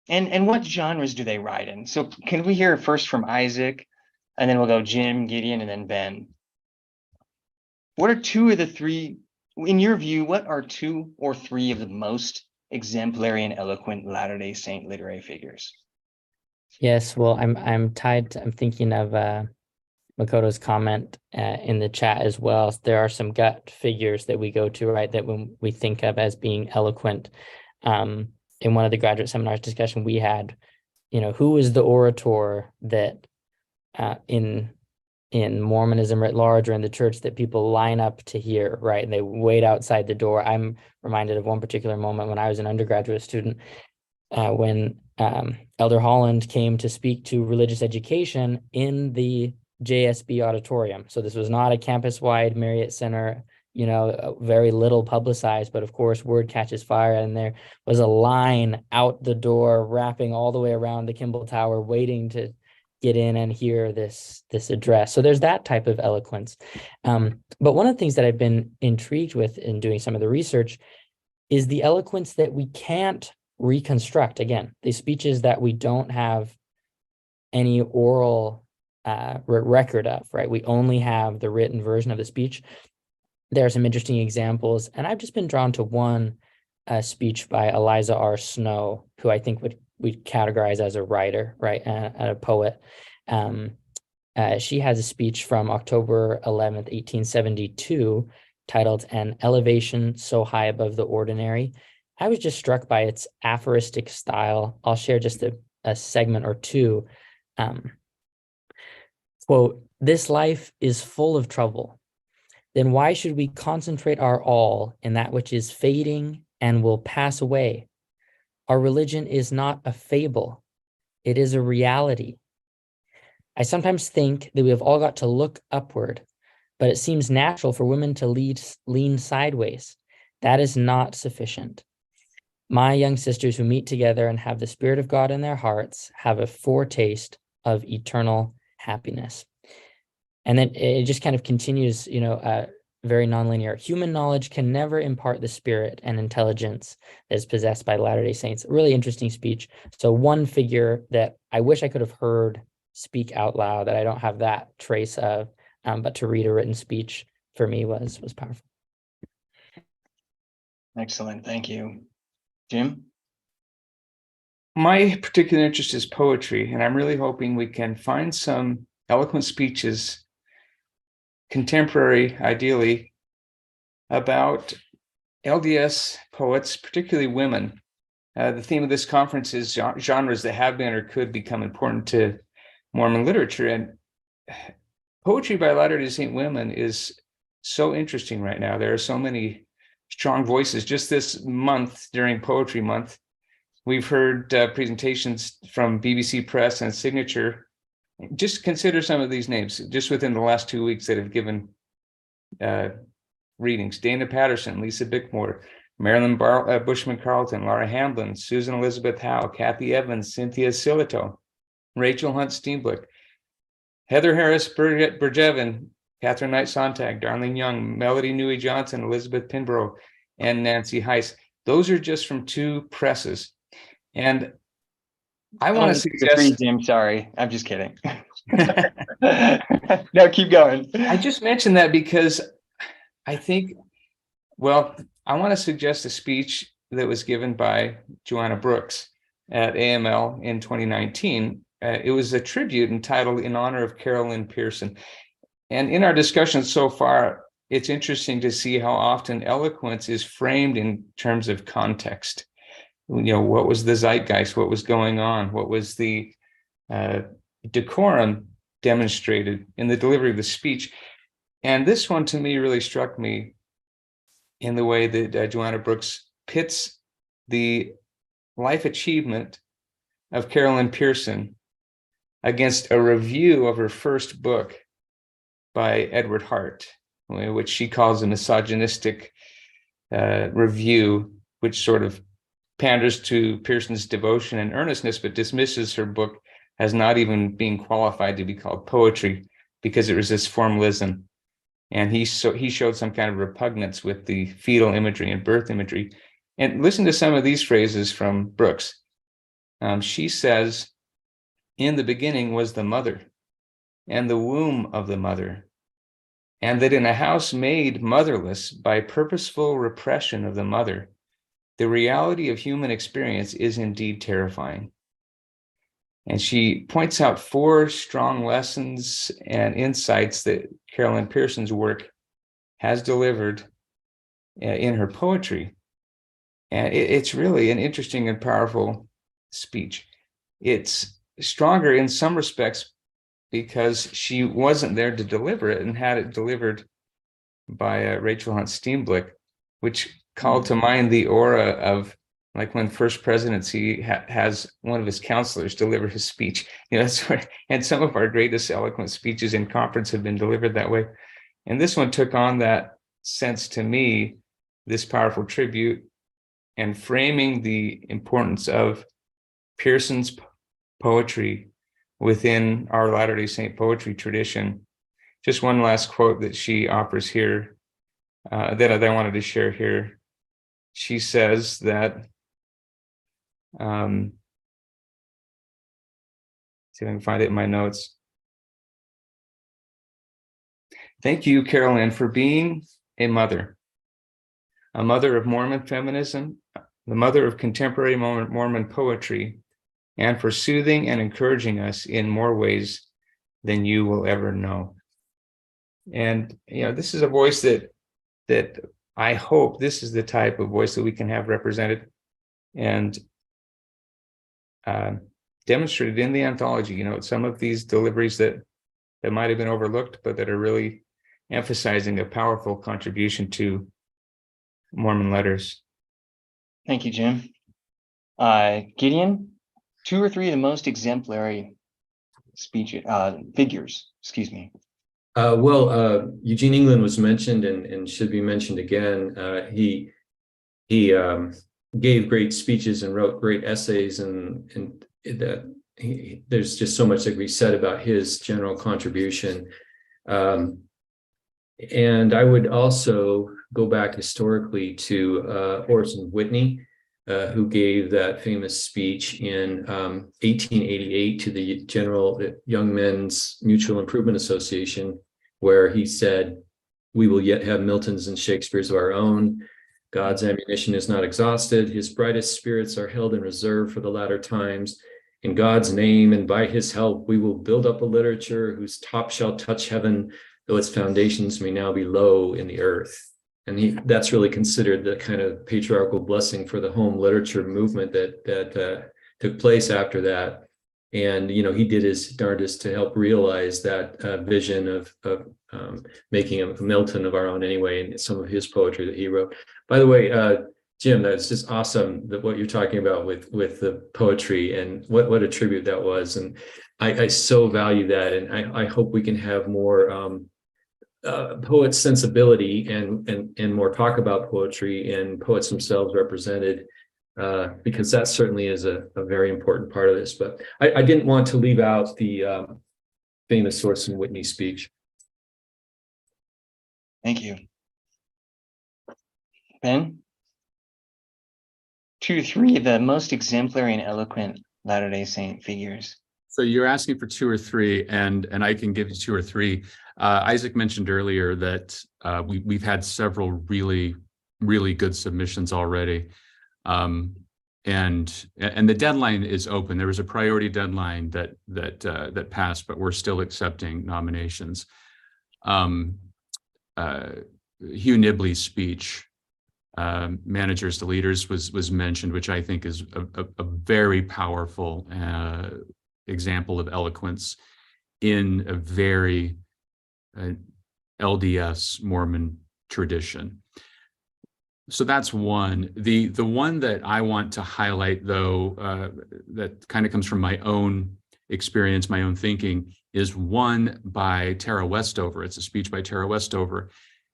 And what genres do they write in? So can we hear first from Isaac, and then we'll go Jim, Gideon, and then Ben. What are 2 of the 3 in your view, what are 2 or 3 of the most exemplary and eloquent Latter-day Saint literary figures? Yes, well, I'm thinking of Makoto's comment in the chat as well. There are some gut figures that we go to, right, that when we think of as being eloquent. In one of the graduate seminars discussion we had, who is the orator that in Mormonism writ large or in the church that people line up to hear, right? And they wait outside the door. I'm reminded of one particular moment when I was an undergraduate student, when Elder Holland came to speak to religious education in the JSB auditorium. So this was not a campus-wide Marriott Center, very little publicized, but of course word catches fire, and there was a line out the door wrapping all the way around the Kimball Tower waiting to get in and hear this address. So there's that type of eloquence. But one of the things that I've been intrigued with in doing some of the research is the eloquence that we can't reconstruct. Again, the speeches that we don't have any oral record of, right? We only have the written version of the speech. There are some interesting examples, and I've just been drawn to one speech by Eliza R. Snow, who I think we'd categorize as a writer, right, and a poet. She has a speech from October 11th, 1872, titled "An Elevation So High Above the Ordinary." I was just struck by its aphoristic style. I'll share just a segment or two. Quote, "This life is full of trouble. Then why should we concentrate our all in that which is fading and will pass away? Our religion is not a fable. It is a reality. I sometimes think that we have all got to look upward, but it seems natural for women to lean sideways. That is not sufficient. My young sisters who meet together and have the Spirit of God in their hearts have a foretaste of eternal happiness." And then it just kind of continues, very nonlinear. "Human knowledge can never impart the spirit and intelligence that is possessed by Latter-day Saints." Really interesting speech. So one figure that I wish I could have heard speak out loud that I don't have that trace of, but to read a written speech for me was powerful. Excellent, thank you. Jim? My particular interest is poetry, and I'm really hoping we can find some eloquent speeches, contemporary, ideally, about LDS poets, particularly women. The theme of this conference is genres that have been or could become important to Mormon literature. And poetry by Latter-day Saint women is so interesting right now. There are so many strong voices. Just this month, during Poetry Month, we've heard presentations from BBC Press and Signature. Just consider some of these names just within the last 2 weeks that have given readings: Dana Patterson, Lisa Bickmore, Marilyn Bushman Carlton, Laura Hamblin, Susan Elizabeth Howe, Kathy Evans, Cynthia Silito, Rachel Hunt Steenblick, Heather Harris Bergevin, Catherine Knight Sontag, Darlene Young, Melody Newey Johnson, Elizabeth Pinborough, and Nancy Heiss. Those are just from 2 presses. And I want to suggest... Jim, sorry, I'm just kidding. No, keep going. I just mentioned that because I think, I want to suggest a speech that was given by Joanna Brooks at AML in 2019. It was a tribute entitled "In Honor of Carolyn Pearson." And in our discussions so far, it's interesting to see how often eloquence is framed in terms of context. What was the zeitgeist? What was going on? What was the decorum demonstrated in the delivery of the speech? And this one, to me, really struck me in the way that Joanna Brooks pits the life achievement of Carolyn Pearson against a review of her first book by Edward Hart, which she calls a misogynistic review, which sort of panders to Pearson's devotion and earnestness, but dismisses her book as not even being qualified to be called poetry because it resists formalism. And he showed some kind of repugnance with the fetal imagery and birth imagery. And listen to some of these phrases from Brooks. She says, "In the beginning was the mother, and the womb of the mother. and that in a house made motherless by purposeful repression of the mother, the reality of human experience is indeed terrifying. And she points out 4 strong lessons and insights that Carolyn Pearson's work has delivered in her poetry. And it's really an interesting and powerful speech. It's stronger in some respects because she wasn't there to deliver it and had it delivered by Rachel Hunt Steenblick, which called to mind the aura of like when First Presidency has one of his counselors deliver his speech. That's where, and some of our greatest eloquent speeches in conference have been delivered that way. And this one took on that sense to me, this powerful tribute and framing the importance of Pearson's poetry within our Latter-day Saint poetry tradition. Just one last quote that she offers here that I wanted to share here. She says that, see if I can find it in my notes. Thank you, Carolyn, for being a mother of Mormon feminism, the mother of contemporary Mormon poetry, and for soothing and encouraging us in more ways than you will ever know. And this is a voice that I hope this is the type of voice that we can have represented and demonstrated in the anthology. Some of these deliveries that might have been overlooked, but that are really emphasizing a powerful contribution to Mormon letters. Thank you, Jim. Gideon, 2 or 3 of the most exemplary figures, excuse me. Eugene England was mentioned and should be mentioned again. He gave great speeches and wrote great essays, and there's just so much that we said about his general contribution. And I would also go back historically to Orson Whitney, who gave that famous speech in 1888 to the General Young Men's Mutual Improvement Association, where he said, "We will yet have Miltons and Shakespeares of our own. God's ammunition is not exhausted. His brightest spirits are held in reserve for the latter times. In God's name and by his help, we will build up a literature whose top shall touch heaven, though its foundations may now be low in the earth." And that's really considered the kind of patriarchal blessing for the home literature movement that took place after that. And he did his darndest to help realize that vision of making a Milton of our own anyway, in some of his poetry that he wrote. By the way, Jim, that's just awesome that what you're talking about with the poetry and what a tribute that was. And I so value that, and I hope we can have more poet sensibility and more talk about poetry and poets themselves represented, because that certainly is a very important part of this. But I didn't want to leave out the famous Orson Whitney speech. Thank you. Ben? 2 or 3 of the most exemplary and eloquent Latter-day Saint figures. So you're asking for 2 or 3, and I can give you 2 or 3. Isaac mentioned earlier that we've had several really, really good submissions already. And the deadline is open. There was a priority deadline that passed, but we're still accepting nominations. Hugh Nibley's speech, Managers to Leaders, was mentioned, which I think is a very powerful example of eloquence in a very LDS Mormon tradition. So that's one. The one that I want to highlight, though, that kind of comes from my own experience, my own thinking, is one by Tara Westover. It's a speech by Tara Westover.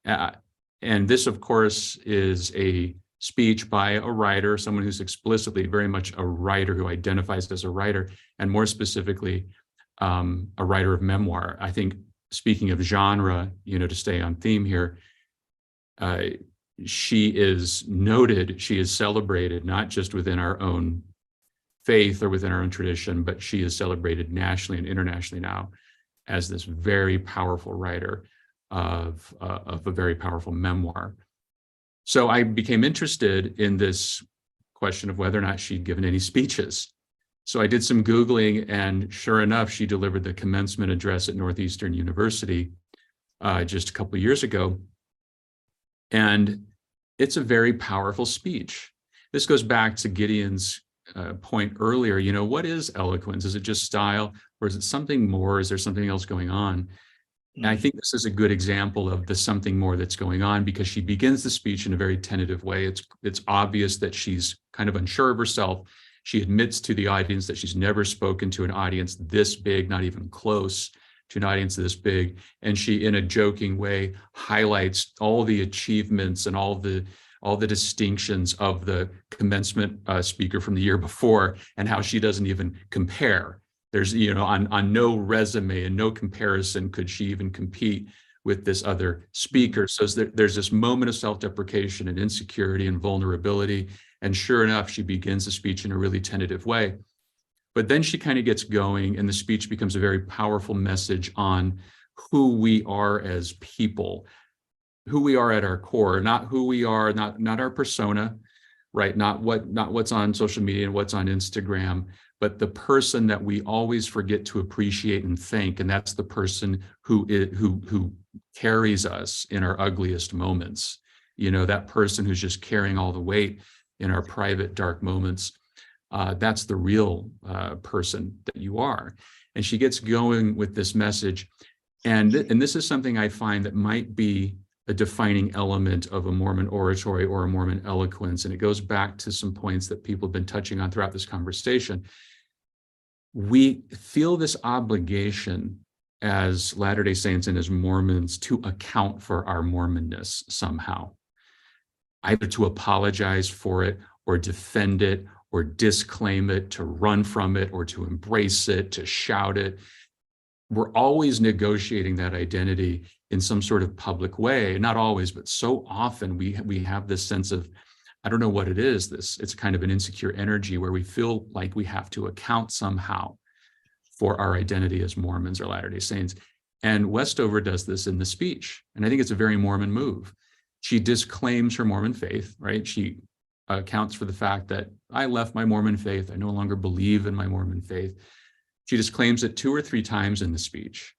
And this, of course, is a speech by a writer, someone who's explicitly very much a writer, who identifies as a writer, and more specifically, a writer of memoir. I think, speaking of genre, to stay on theme here, she is noted, she is celebrated, not just within our own faith or within our own tradition, but she is celebrated nationally and internationally now as this very powerful writer. of a very powerful memoir. So I became interested in this question of whether or not she'd given any speeches. So I did some Googling, and sure enough, she delivered the commencement address at Northeastern University just a couple of years ago. And it's a very powerful speech. This goes back to Gideon's point earlier. You know, what is eloquence? Is it just style, or is it something more? Is there something else going on? And I think this is a good example of the something more that's going on, because she begins the speech in a very tentative way. It's obvious that she's kind of unsure of herself. She admits to the audience that she's never spoken to an audience this big, not even close to an audience this big. And she, in a joking way, highlights all the achievements and all the distinctions of the commencement speaker from the year before, and how she doesn't even compare. There's, you know, on no resume and no comparison could she even compete with this other speaker. So there's this moment of self-deprecation and insecurity and vulnerability. And sure enough, she begins the speech in a really tentative way. But then she kind of gets going, and the speech becomes a very powerful message on who we are as people, who we are at our core, not who we are, not our persona, right? Not what's on social media and what's on Instagram, but the person that we always forget to appreciate and thank. And that's the person who carries us in our ugliest moments. You know, that person who's just carrying all the weight in our private, dark moments. That's the real person that you are. And she gets going with this message. And this is something I find that might be a defining element of a Mormon oratory or a Mormon eloquence. And it goes back to some points that people have been touching on throughout this conversation. We feel this obligation as Latter-day Saints and as Mormons to account for our Mormonness somehow, either to apologize for it or defend it or disclaim it, to run from it or to embrace it, to shout it. We're always negotiating that identity in some sort of public way. Not always, but so often we have this sense of, I don't know what it is, it's kind of an insecure energy where we feel like we have to account somehow for our identity as Mormons or Latter-day Saints. And Westover does this in the speech. And I think it's a very Mormon move. She disclaims her Mormon faith, right? She accounts for the fact that I left my Mormon faith. I no longer believe in my Mormon faith. She disclaims it 2 or 3 times in the speech.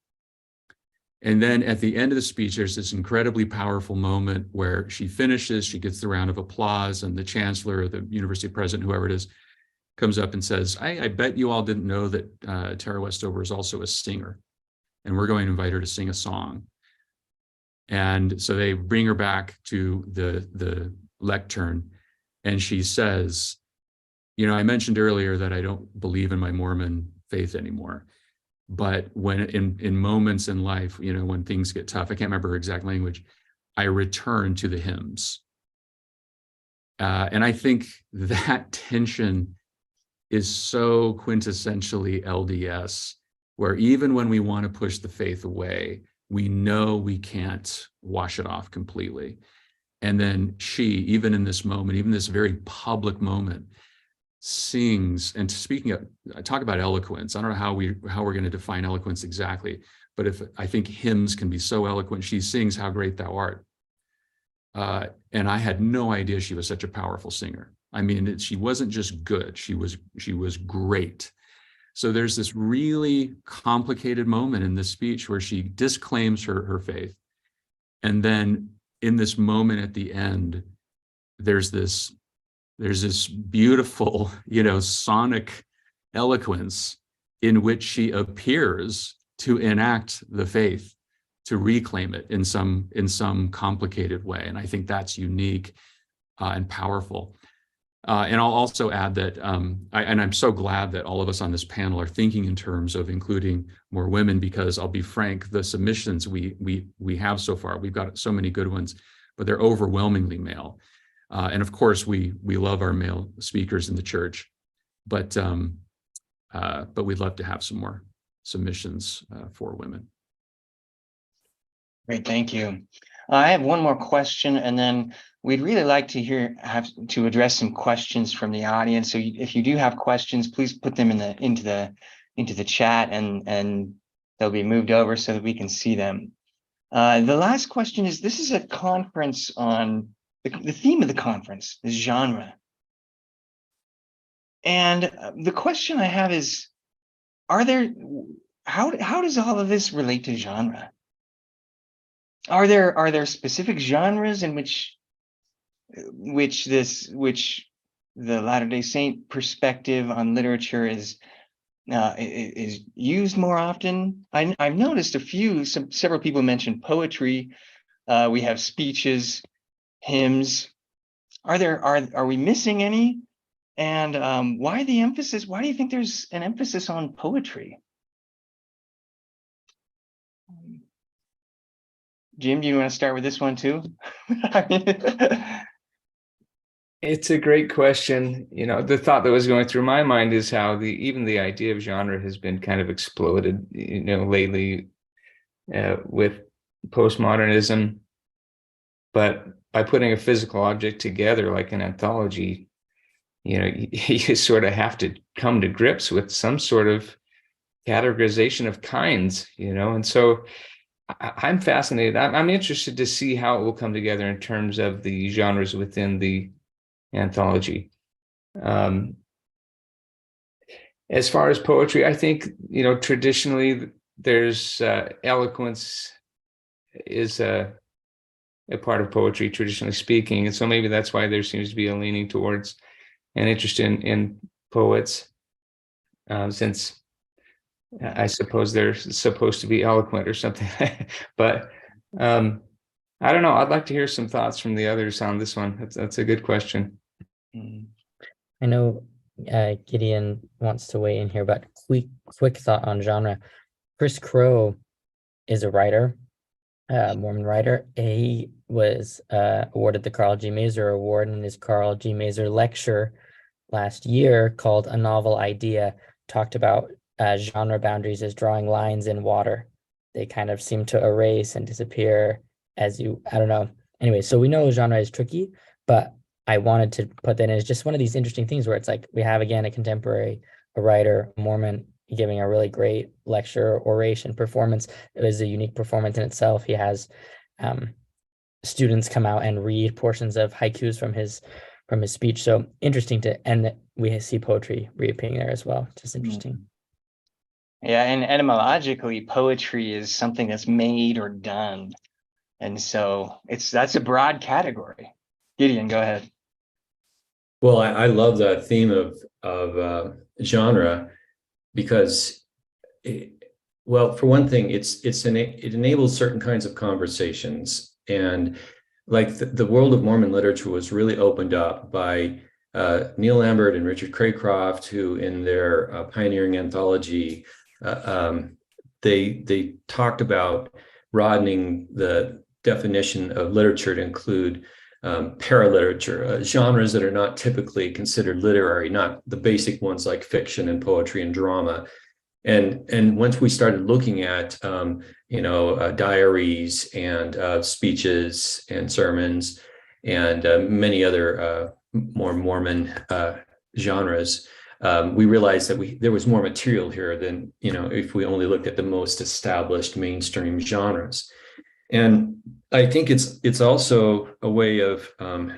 And then at the end of the speech, there's this incredibly powerful moment where she finishes, she gets the round of applause, and the chancellor or the university president, whoever it is, comes up and says, I bet you all didn't know that Tara Westover is also a singer, and we're going to invite her to sing a song. And so they bring her back to the lectern, and she says, you know, I mentioned earlier that I don't believe in my Mormon faith anymore. But when in moments in life, you know, when things get tough, I can't remember her exact language, I return to the hymns. And I think that tension is so quintessentially LDS, where even when we want to push the faith away, we know we can't wash it off completely. And then she, even in this moment, even this very public moment, sings. And speaking of, talk about eloquence. I don't know how we're going to define eloquence exactly, but if I think hymns can be so eloquent, she sings "How Great Thou Art," and I had no idea she was such a powerful singer. I mean, she wasn't just good; she was great. So there's this really complicated moment in this speech where she disclaims her faith, and then in this moment at the end, there's this beautiful, you know, sonic eloquence in which she appears to enact the faith, to reclaim it in some complicated way. And I think that's unique and powerful. And I'll also add that, I'm so glad that all of us on this panel are thinking in terms of including more women, because I'll be frank, the submissions we have so far, we've got so many good ones, but they're overwhelmingly male. And of course, we love our male speakers in the church, but we'd love to have some more submissions for women. Great, thank you. I have one more question, and then we'd really like to have to address some questions from the audience. So if you do have questions, please put them into the chat, and they'll be moved over so that we can see them. The last question is, this is a conference on, the theme of the conference is genre. And the question I have is, how does all of this relate to genre? Are there specific genres in which the Latter-day Saint perspective on literature is used more often? I've noticed several people mentioned poetry. We have speeches, hymns. Are we missing any? And why the emphasis? Why do you think there's an emphasis on poetry? Jim, do you want to start with this one too? It's a great question. You know, the thought that was going through my mind is how even the idea of genre has been kind of exploded, you know, lately with postmodernism. But by putting a physical object together, like an anthology, you know, you sort of have to come to grips with some sort of categorization of kinds, you know, and so I'm fascinated. I'm interested to see how it will come together in terms of the genres within the anthology. As far as poetry, I think, you know, traditionally there's eloquence is a part of poetry, traditionally speaking, and so maybe that's why there seems to be a leaning towards an interest in poets, since I suppose they're supposed to be eloquent or something. But I don't know. I'd like to hear some thoughts from the others on this one. That's a good question. I know Gideon wants to weigh in here, but quick thought on genre. Chris Crow is a writer, Mormon writer. He was awarded the Carl G. Mazur Award, and his Carl G. Mazur lecture last year called A Novel Idea talked about genre boundaries as drawing lines in water. They kind of seem to erase and disappear I don't know. Anyway, so we know genre is tricky, but I wanted to put that in as just one of these interesting things where it's like we have, again, a contemporary, a writer, a Mormon, giving a really great lecture, oration, performance. It was a unique performance in itself. He has students come out and read portions of haikus from his speech. So interesting and we see poetry reappearing there as well. Just interesting. Yeah, and etymologically, poetry is something that's made or done. And so that's a broad category. Gideon, go ahead. Well, I love that theme of genre because, for one thing, it enables certain kinds of conversations, and like the world of Mormon literature was really opened up by Neil Lambert and Richard Craycroft, who in their pioneering anthology, they talked about broadening the definition of literature to include paraliterature, genres that are not typically considered literary, not the basic ones like fiction and poetry and drama. And once we started looking at diaries and speeches and sermons and many other more Mormon genres, we realized that there was more material here than if we only looked at the most established mainstream genres. And I think it's also a way of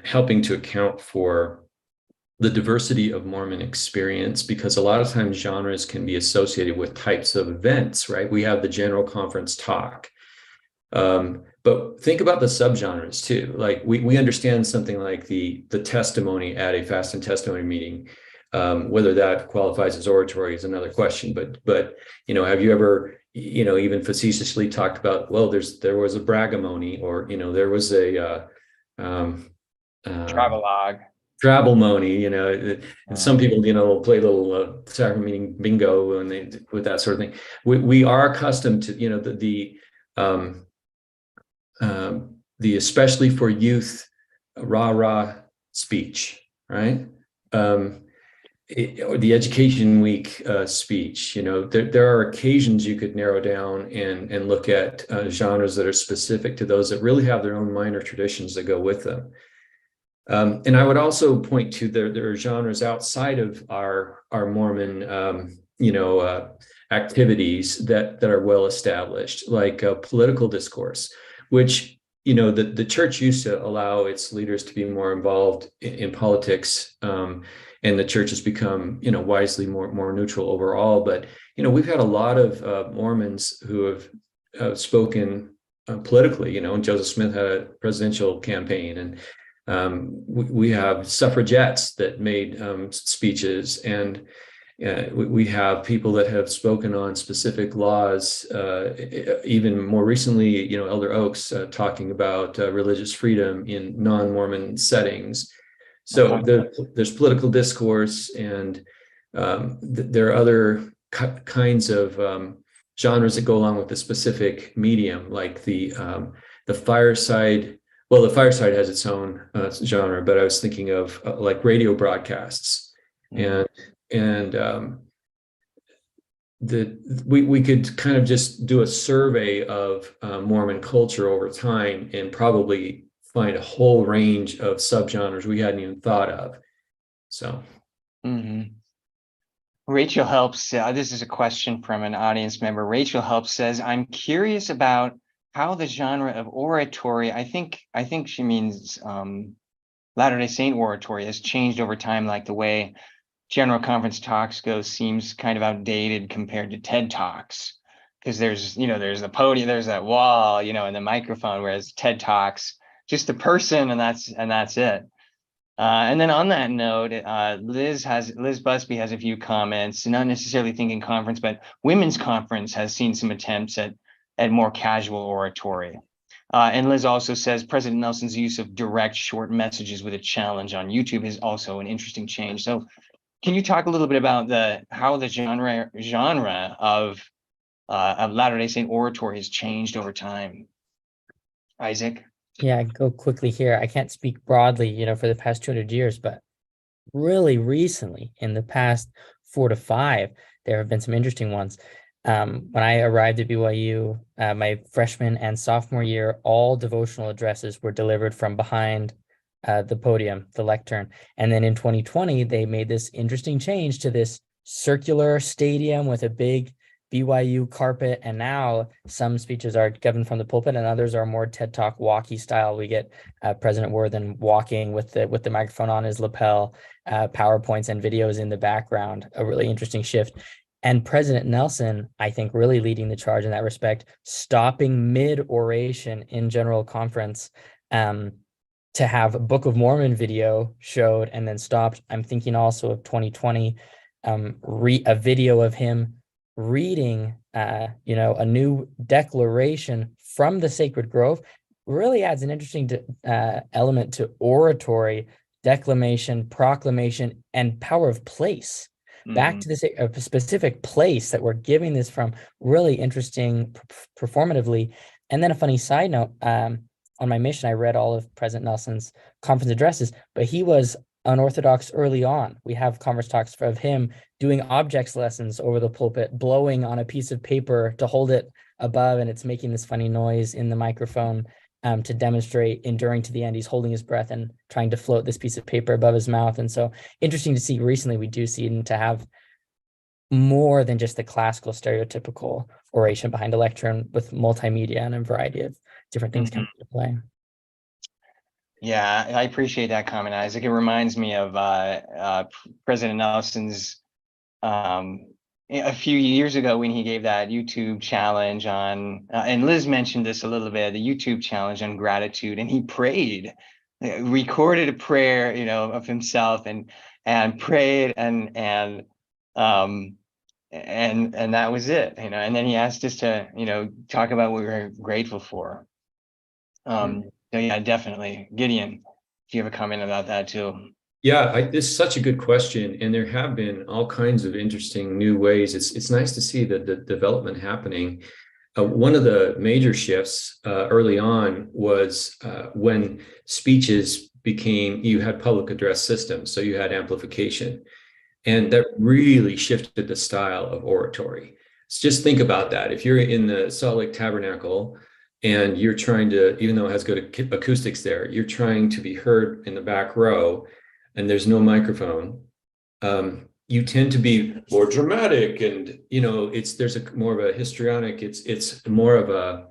helping to account for the diversity of Mormon experience, because a lot of times genres can be associated with types of events, right? We have the general conference talk, but think about the subgenres too. Like we understand something like the testimony at a fast and testimony meeting. Whether that qualifies as oratory is another question, but have you ever even facetiously talked about, well, there was a braggamony, or there was a travelmony, and some people will play a little sacrament meeting bingo and with that sort of thing. We are accustomed to the especially for youth rah speech, right? Or the Education Week speech. There are occasions you could narrow down and look at genres that are specific to those that really have their own minor traditions that go with them. And I would also point to there are genres outside of our Mormon activities that are well established, like political discourse. which, the church used to allow its leaders to be more involved in politics, and the church has become, wisely more neutral overall. But, we've had a lot of Mormons who have spoken politically. Joseph Smith had a presidential campaign, and we have suffragettes that made speeches, and we have people that have spoken on specific laws. Even more recently, Elder Oaks talking about religious freedom in non-Mormon settings. So there's political discourse, and there are other kinds of genres that go along with the specific medium, like the fireside. Well, the fireside has its own genre, but I was thinking of like radio broadcasts, and we could kind of just do a survey of Mormon culture over time and probably find a whole range of subgenres we hadn't even thought of. So, Rachel Helps. This is a question from an audience member. Rachel Helps says, "I'm curious about how the genre of oratory, I think she means Latter-day Saint oratory, has changed over time, like the way General Conference talks go seems kind of outdated compared to TED Talks, because there's the podium, there's that wall, and the microphone, whereas TED Talks, just the person, and that's it." And then on that note, Liz Busby has a few comments, not necessarily thinking conference, but Women's Conference has seen some attempts at more casual oratory. And Liz also says President Nelson's use of direct short messages with a challenge on YouTube is also an interesting change. So can you talk a little bit about how the genre of Latter-day Saint oratory has changed over time? Isaac? Yeah, go quickly here. I can't speak broadly, for the past 200 years, but really recently, in the past 4 to 5, there have been some interesting ones. When I arrived at BYU, my freshman and sophomore year, all devotional addresses were delivered from behind the podium, the lectern. And then in 2020, they made this interesting change to this circular stadium with a big BYU carpet. And now some speeches are given from the pulpit and others are more TED Talk walkie style. We get President Worthen walking with the microphone on his lapel, PowerPoints and videos in the background, a really interesting shift. And President Nelson, I think, really leading the charge in that respect, stopping mid-oration in General Conference to have a Book of Mormon video showed and then stopped. I'm thinking also of 2020, a video of him reading, a new declaration from the Sacred Grove. Really adds an interesting element to oratory, declamation, proclamation, and power of place. Back to this a specific place that we're giving this from, really interesting performatively. And then a funny side note, on my mission, I read all of President Nelson's conference addresses, but he was unorthodox early on. We have conference talks of him doing objects lessons over the pulpit, blowing on a piece of paper to hold it above, and it's making this funny noise in the microphone to demonstrate enduring to the end. He's holding his breath and trying to float this piece of paper above his mouth. And so interesting to see recently, we do see him to have more than just the classical stereotypical oration behind a lectern with multimedia and a variety of different things coming into play. Yeah, I appreciate that comment, Isaac. It reminds me of President Nelson's a few years ago when he gave that YouTube challenge on, and Liz mentioned this a little bit, the YouTube challenge on gratitude, and he prayed, recorded a prayer, of himself and prayed and that was it, and then he asked us to, talk about what we were grateful for. So yeah, definitely. Gideon, do you have a comment about that too? Yeah, this is such a good question, and there have been all kinds of interesting new ways. It's nice to see the development happening. One of the major shifts early on was when speeches you had public address systems, so you had amplification, and that really shifted the style of oratory. So just think about that. If you're in the Salt Lake Tabernacle and you're trying to, even though it has good acoustics there, you're trying to be heard in the back row, and there's no microphone, you tend to be more dramatic, and there's more of a histrionic. It's more of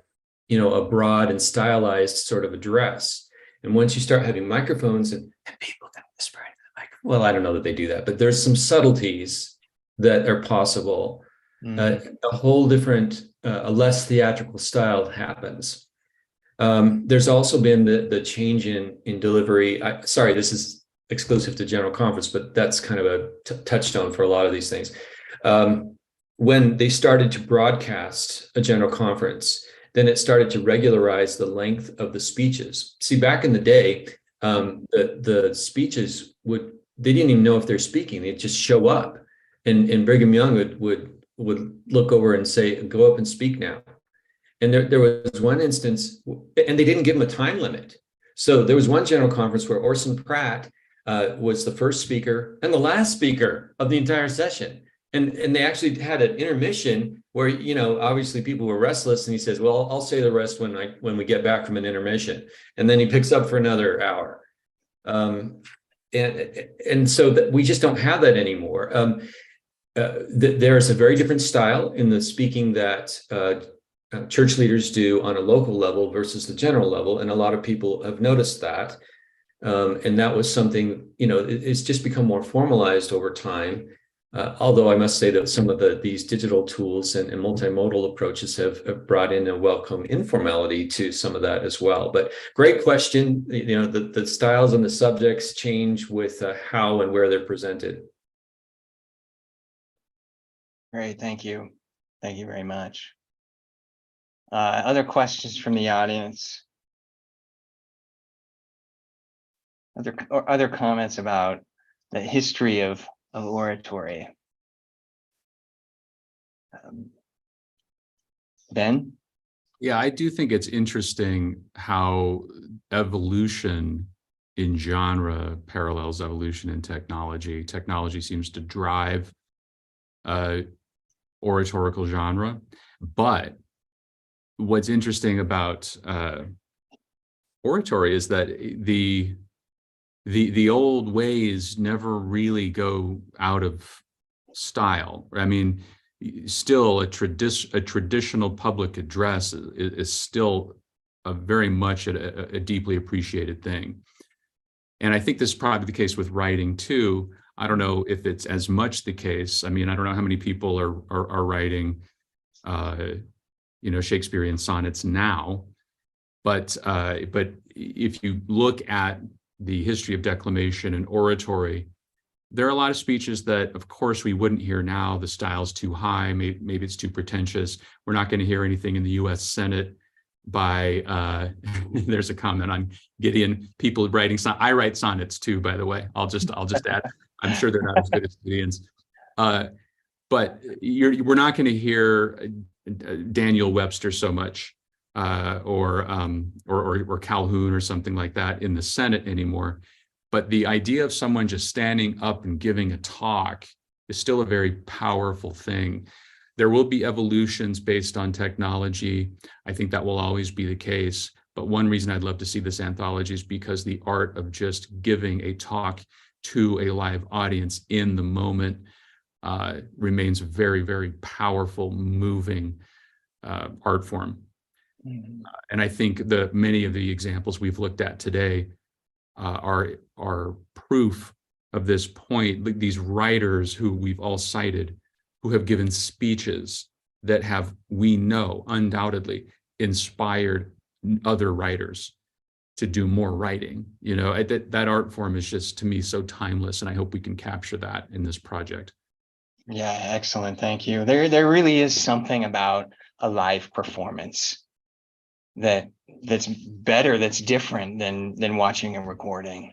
a broad and stylized sort of address. And once you start having microphones and people can whisper into the microphone, well, I don't know that they do that, but there's some subtleties that are possible. A whole different, a less theatrical style happens. There's also been the change in delivery. Sorry, this is exclusive to General Conference, but that's kind of a touchstone for a lot of these things. When they started to broadcast a General Conference, then it started to regularize the length of the speeches. See, back in the day, the speeches they didn't even know if they're speaking. They'd just show up, and Brigham Young would look over and say, "Go up and speak now." And there was one instance, and they didn't give him a time limit. So there was one General Conference where Orson Pratt was the first speaker and the last speaker of the entire session. And they actually had an intermission where, obviously people were restless, and he says, "Well, I'll say the rest when we get back from an intermission." And then he picks up for another hour. And so we just don't have that anymore. There's a very different style in the speaking that church leaders do on a local level versus the general level. And a lot of people have noticed that. And that was something, it's just become more formalized over time. Although I must say that some of these digital tools and multimodal approaches have brought in a welcome informality to some of that as well. But great question. The styles and the subjects change with how and where they're presented. Great, thank you. Thank you very much. Other questions from the audience? Other comments about the history of oratory? Ben? Yeah, I do think it's interesting how evolution in genre parallels evolution in technology. Technology seems to drive oratorical genre, but what's interesting about oratory is that the old ways never really go out of style. I mean, still a traditional public address is still very much a deeply appreciated thing. And I think this is probably the case with writing too. I don't know if it's as much the case. I mean, I don't know how many people are writing Shakespearean sonnets now, but if you look at the history of declamation and oratory, there are a lot of speeches that, of course, we wouldn't hear now. The style's too high, maybe it's too pretentious. We're not going to hear anything in the U.S. Senate by, there's a comment on Gideon, people writing sonnets. I write sonnets too, by the way. I'll just add, I'm sure they're not as good as Gideon's. But we're not going to hear Daniel Webster so much, or Calhoun or something like that in the Senate anymore. But the idea of someone just standing up and giving a talk is still a very powerful thing. There will be evolutions based on technology. I think that will always be the case. But one reason I'd love to see this anthology is because the art of just giving a talk to a live audience in the moment remains a very, very powerful, moving art form. Mm-hmm. And I think many of the examples we've looked at today are proof of this point. These writers who we've all cited, who have given speeches that have, we know, undoubtedly inspired other writers to do more writing. That art form is just, to me, so timeless, and I hope we can capture that in this project. Yeah, excellent. Thank you. There really is something about a live performance that's better, that's different than watching a recording.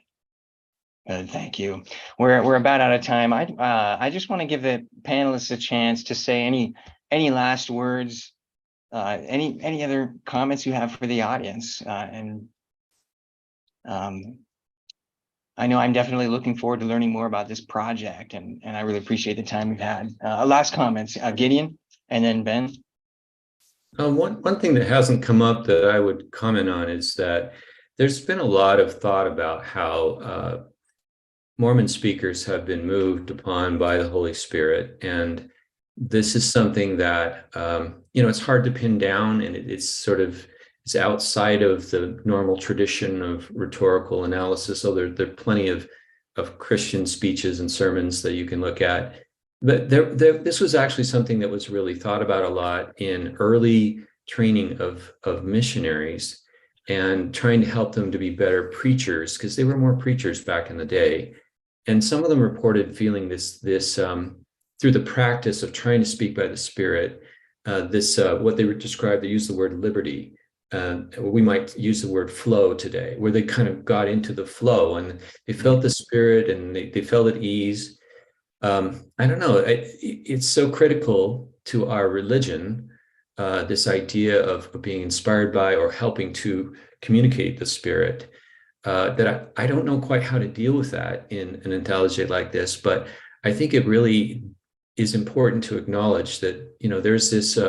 Thank you. We're about out of time. I just want to give the panelists a chance to say any last words, any other comments you have for the audience, and I know I'm definitely looking forward to learning more about this project, and I really appreciate the time we've had. Last comments, Gideon, and then Ben. One thing that hasn't come up that I would comment on is that there's been a lot of thought about how Mormon speakers have been moved upon by the Holy Spirit. And this is something that, it's hard to pin down, and it's sort of is outside of the normal tradition of rhetorical analysis. So there are plenty of Christian speeches and sermons that you can look at. But this was actually something that was really thought about a lot in early training of missionaries and trying to help them to be better preachers, because they were more preachers back in the day. And some of them reported feeling this through the practice of trying to speak by the Spirit, what they would describe, they use the word liberty. We might use the word flow today, where they kind of got into the flow and they felt the Spirit and they felt at ease. I don't know, it's so critical to our religion, this idea of being inspired by or helping to communicate the Spirit, that I don't know quite how to deal with that in an anthology like this, but I think it really is important to acknowledge that, there's this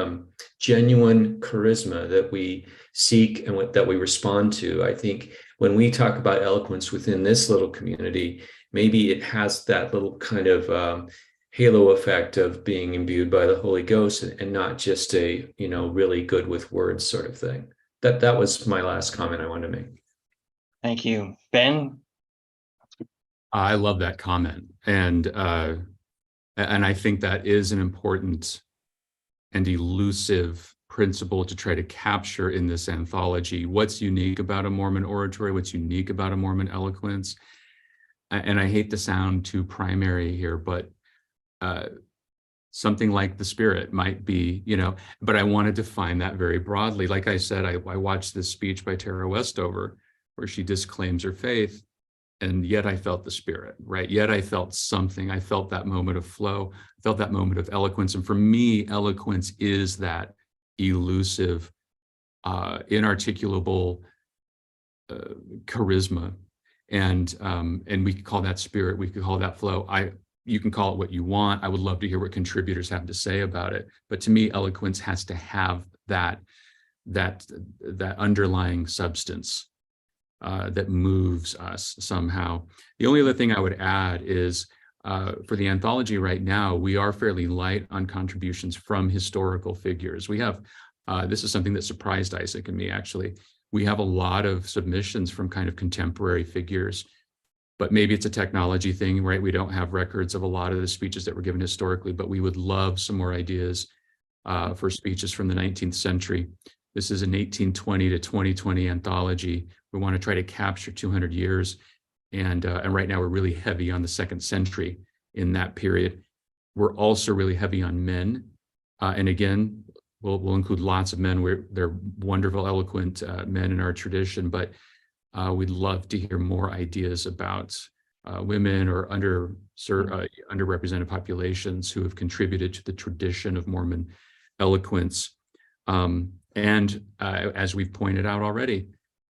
genuine charisma that we seek and that we respond to. I think when we talk about eloquence within this little community, maybe it has that little kind of halo effect of being imbued by the Holy Ghost and not just a, really good with words sort of thing. That was my last comment I wanted to make. Thank you. Ben? I love that comment. And I think that is an important and elusive principle to try to capture in this anthology. What's unique about a Mormon oratory? What's unique about a Mormon eloquence? And I hate to sound too primary here, but something like the Spirit might be, but I want to define that very broadly. Like I said, I watched this speech by Tara Westover where she disclaims her faith, and yet I felt the Spirit, right? Yet I felt something. I felt that moment of flow, I felt that moment of eloquence. And for me, eloquence is that elusive, inarticulable charisma. And we could call that Spirit, we could call that flow. You can call it what you want. I would love to hear what contributors have to say about it. But to me, eloquence has to have that underlying substance that moves us somehow. The only other thing I would add is for the anthology right now, we are fairly light on contributions from historical figures. We have, this is something that surprised Isaac and me, actually. We have a lot of submissions from kind of contemporary figures, but maybe it's a technology thing, right? We don't have records of a lot of the speeches that were given historically, but we would love some more ideas for speeches from the 19th century. This is an 1820 to 2020 anthology. We want to try to capture 200 years. And right now we're really heavy on the 2nd century in that period. We're also really heavy on men. And again, we'll include lots of men. They're wonderful, eloquent men in our tradition, but we'd love to hear more ideas about women or underrepresented populations who have contributed to the tradition of Mormon eloquence. And as we've pointed out already,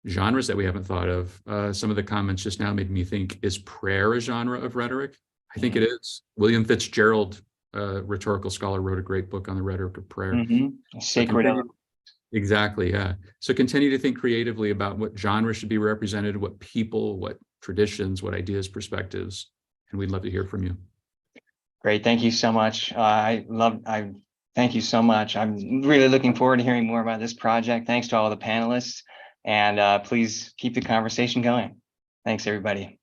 genres that we haven't thought of. Some of the comments just now made me think, is prayer a genre of rhetoric? I think it is. William Fitzgerald, rhetorical scholar, wrote a great book on the rhetoric of prayer. Sacred. Exactly, yeah. So continue to think creatively about what genre should be represented, what people, what traditions, what ideas, perspectives, and we'd love to hear from you. Great, thank you so much. Thank you so much. I'm really looking forward to hearing more about this project. Thanks to all the panelists, and please keep the conversation going. Thanks, everybody.